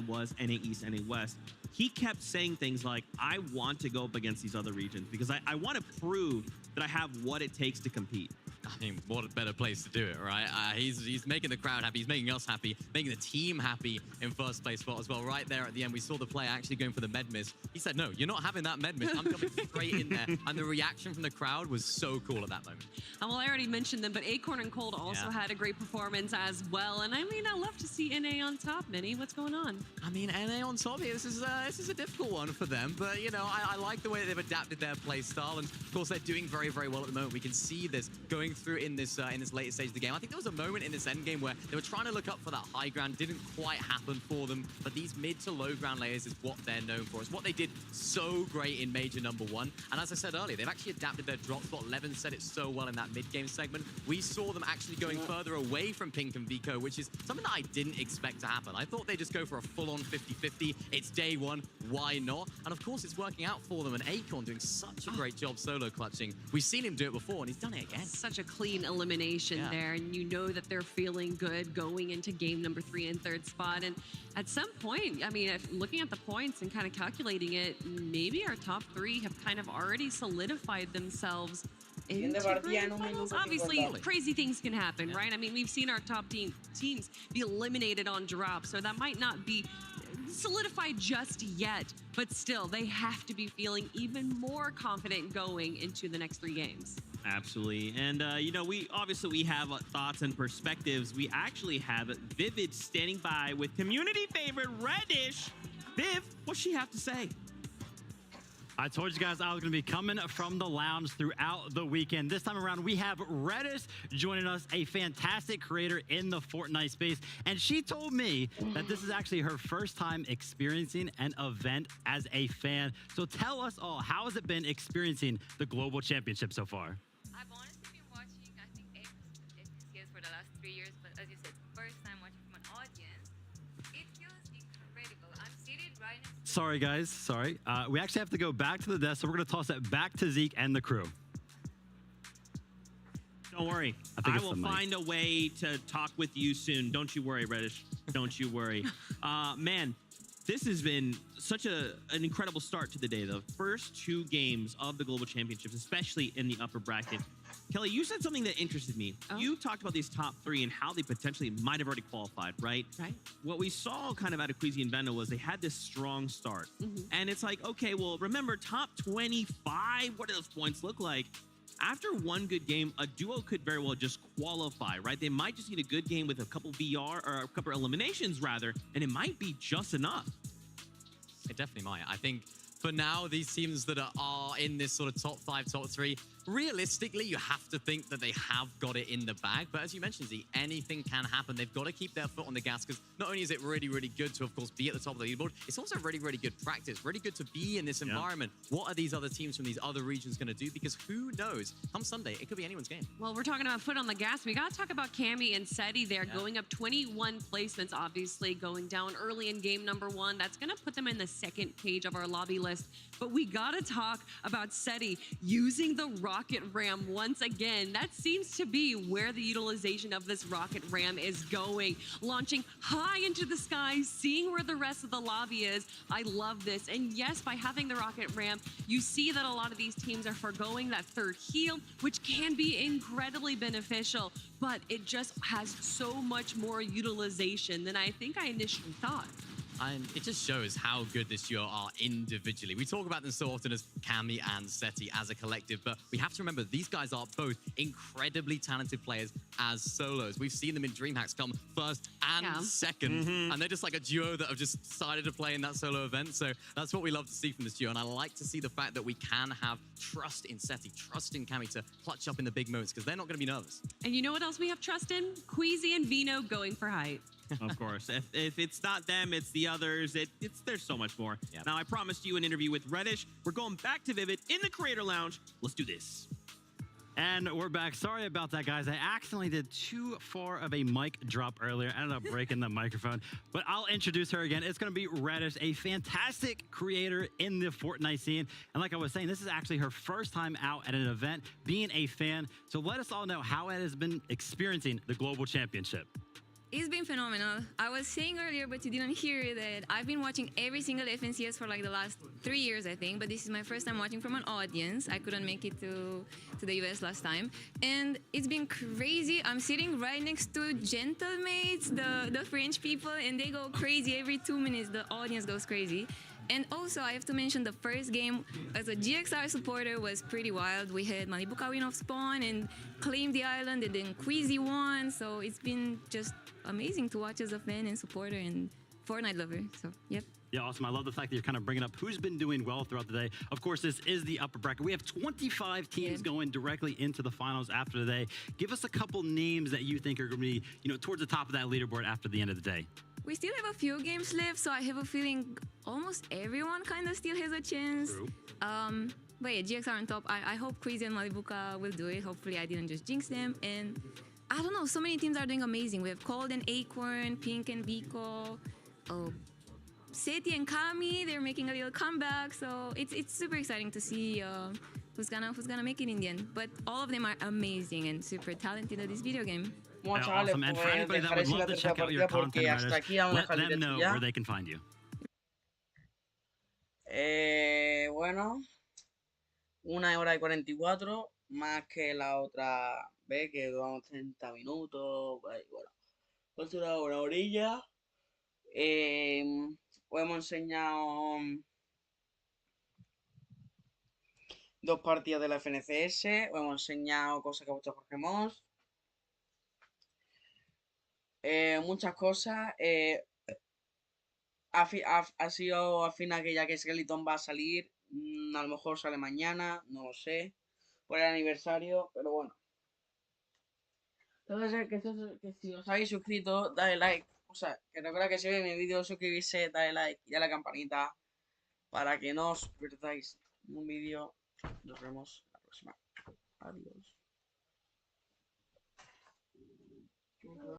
was NA East, NA West, he kept saying things like, I want to go up against these other regions because I want to prove that I have what it takes to compete. I mean, what a better place to do it, right? He's making the crowd happy. He's making us happy, making the team happy in first place spot as well. Right there at the end, we saw the player actually going for the med miss. He said, no, you're not having that med miss. I'm coming straight in there. And the reaction from the crowd was so cool at that moment. Well, I already mentioned them, but Acorn and Cold also had a great performance as well. And I mean, I love to see NA on top, Minnie. What's going on? I mean, NA on top here, this is a difficult one for them. But, you know, I like the way they've adapted their play style. And, of course, they're doing very, very well at the moment. We can see this going through in this later stage of the game. I think there was a moment in this end game where they were trying to look up for that high ground. Didn't quite happen for them. But these mid to low ground layers is what they're known for. It's what they did so great in Major #1. And as I said earlier, they've actually adapted their drop spot. Levin said it so well in that mid-game segment. We saw them actually going further away from Pink and Vico, which is something that I didn't expect to happen. I thought they'd just go for a full-on 50-50. It's day one. Why not? And of course, it's working out for them. And Acorn doing such a great job solo clutching. We've seen him do it before, and he's done it again. Such a clean elimination there, and you know that they're feeling good going into game number 3 and 3rd spot. And at some point, I mean, looking at the points and kind of calculating it, maybe our top 3 have kind of already solidified themselves into grand finals. Obviously, crazy things can happen, right? I mean, we've seen our top teams be eliminated on drop, so that might not be solidified just yet, but still, they have to be feeling even more confident going into the next 3 games. Absolutely. And, you know, we have thoughts and perspectives. We actually have Vivid standing by with community favorite Reddish. Viv, what's she have to say? I told you guys I was going to be coming from the lounge throughout the weekend. This time around, we have Reddish joining us, a fantastic creator in the Fortnite space. And she told me that this is actually her first time experiencing an event as a fan. So tell us all, how has it been experiencing the Global Championship so far? I've honestly been watching, I think, FNCS for the last 3 years, but as you said, first time watching from an audience. It feels incredible. I'm seated right next to... Sorry, guys. Sorry. We actually have to go back to the desk, so we're going to toss it back to Zeke and the crew. Don't worry. I will find a way to talk with you soon. Don't you worry, Reddish. Don't you worry. Man, this has been such an incredible start to the day. The first 2 games of the Global Championships, especially in the upper bracket. Kelly, you said something that interested me. Oh. You talked about these top 3 and how they potentially might have already qualified, right? Right. What we saw kind of out of Queasy and Veno was they had this strong start. And it's like, okay, well, remember, top 25, what do those points look like? After one good game, a duo could very well just qualify, right? They might just need a good game with a couple VR or a couple eliminations, rather, and it might be just enough. It definitely might. I think for now, these teams that are in this sort of top 5, top 3, realistically, you have to think that they have got it in the bag. But as you mentioned, Z, anything can happen. They've got to keep their foot on the gas, because not only is it really, really good to, of course, be at the top of the leaderboard, it's also really, really good practice, really good to be in this environment. What are these other teams from these other regions going to do? Because who knows? Come Sunday, it could be anyone's game. Well, we're talking about foot on the gas. We got to talk about Cammy and Seti there, going up 21 placements, obviously, going down early in game number 1. That's going to put them in the second page of our lobby list. But we got to talk about Seti using the rocket ram once again. That seems to be where the utilization of this rocket ram is going. Launching high into the sky, seeing where the rest of the lobby is. I love this. And yes, by having the rocket ram, you see that a lot of these teams are foregoing that third heal, which can be incredibly beneficial, but it just has so much more utilization than I think I initially thought. And it just shows how good this duo are individually. We talk about them so often as Cammy and Seti as a collective, but we have to remember these guys are both incredibly talented players as solos. We've seen them in DreamHacks come first and second, and they're just like a duo that have just decided to play in that solo event. So that's what we love to see from this duo, and I like to see the fact that we can have trust in Seti, trust in Cammy to clutch up in the big moments, because they're not going to be nervous. And you know what else we have trust in? Queasy and Veno going for height. Of course. If it's not them, it's the others. There's so much more. Yep. Now, I promised you an interview with Reddish. We're going back to Vivid in the Creator Lounge. Let's do this. And we're back. Sorry about that, guys. I accidentally did too far of a mic drop earlier. I ended up breaking the microphone. But I'll introduce her again. It's going to be Reddish, a fantastic creator in the Fortnite scene. And like I was saying, this is actually her first time out at an event, being a fan. So let us all know how it has been experiencing the Global Championship. It's been phenomenal. I was saying earlier, but you didn't hear that I've been watching every single FNCS for like the last 3 years, I think. But this is my first time watching from an audience. I couldn't make it to the US last time. And it's been crazy. I'm sitting right next to Gentlemates, the French people, and they go crazy every 2 minutes. The audience goes crazy. And also, I have to mention the first game as a GXR supporter was pretty wild. We had Malibuka win off spawn and claim the island, and then Queasy won. So it's been just amazing to watch as a fan and supporter and Fortnite lover. So, yep. Yeah, awesome. I love the fact that you're kind of bringing up who's been doing well throughout the day. Of course, this is the upper bracket. We have 25 teams going directly into the finals after the day. Give us a couple names that you think are going to be, towards the top of that leaderboard after the end of the day. We still have a few games left, so I have a feeling almost everyone kind of still has a chance. True. But yeah, GXR on top. I hope Queasy and Malibuka will do it. Hopefully I didn't just jinx them. And I don't know, so many teams are doing amazing. We have Cold and Acorn, Pink and Vico, Seti and Kami, they're making a little comeback. So it's super exciting to see who's gonna make it in the end. But all of them are amazing and super talented at this video game. Bueno, chavales, Awesome. And for pues anybody that dejaré would sin la love to tercera check out your partida porque content, hasta Reddish, aquí vamos a let dejar el them directo know ya. where they can find you. Bueno, 1 hora y 44, más que la otra vez que duramos 30 minutos, por ahí, bueno, pues una orilla. Os hemos enseñado 2 partidas de la FNCS, os hemos enseñado cosas que ha puesto Jorge Mons, muchas cosas. Ha sido al final que ya que Skeleton va a salir, A lo mejor sale mañana, no lo sé. Por el aniversario, pero bueno. Entonces, que si os habéis suscrito, dale like. O sea, que recuerda que si veis mi vídeo, suscribirse, dale like y a la campanita para que no os perdáis un vídeo. Nos vemos la próxima. Adiós.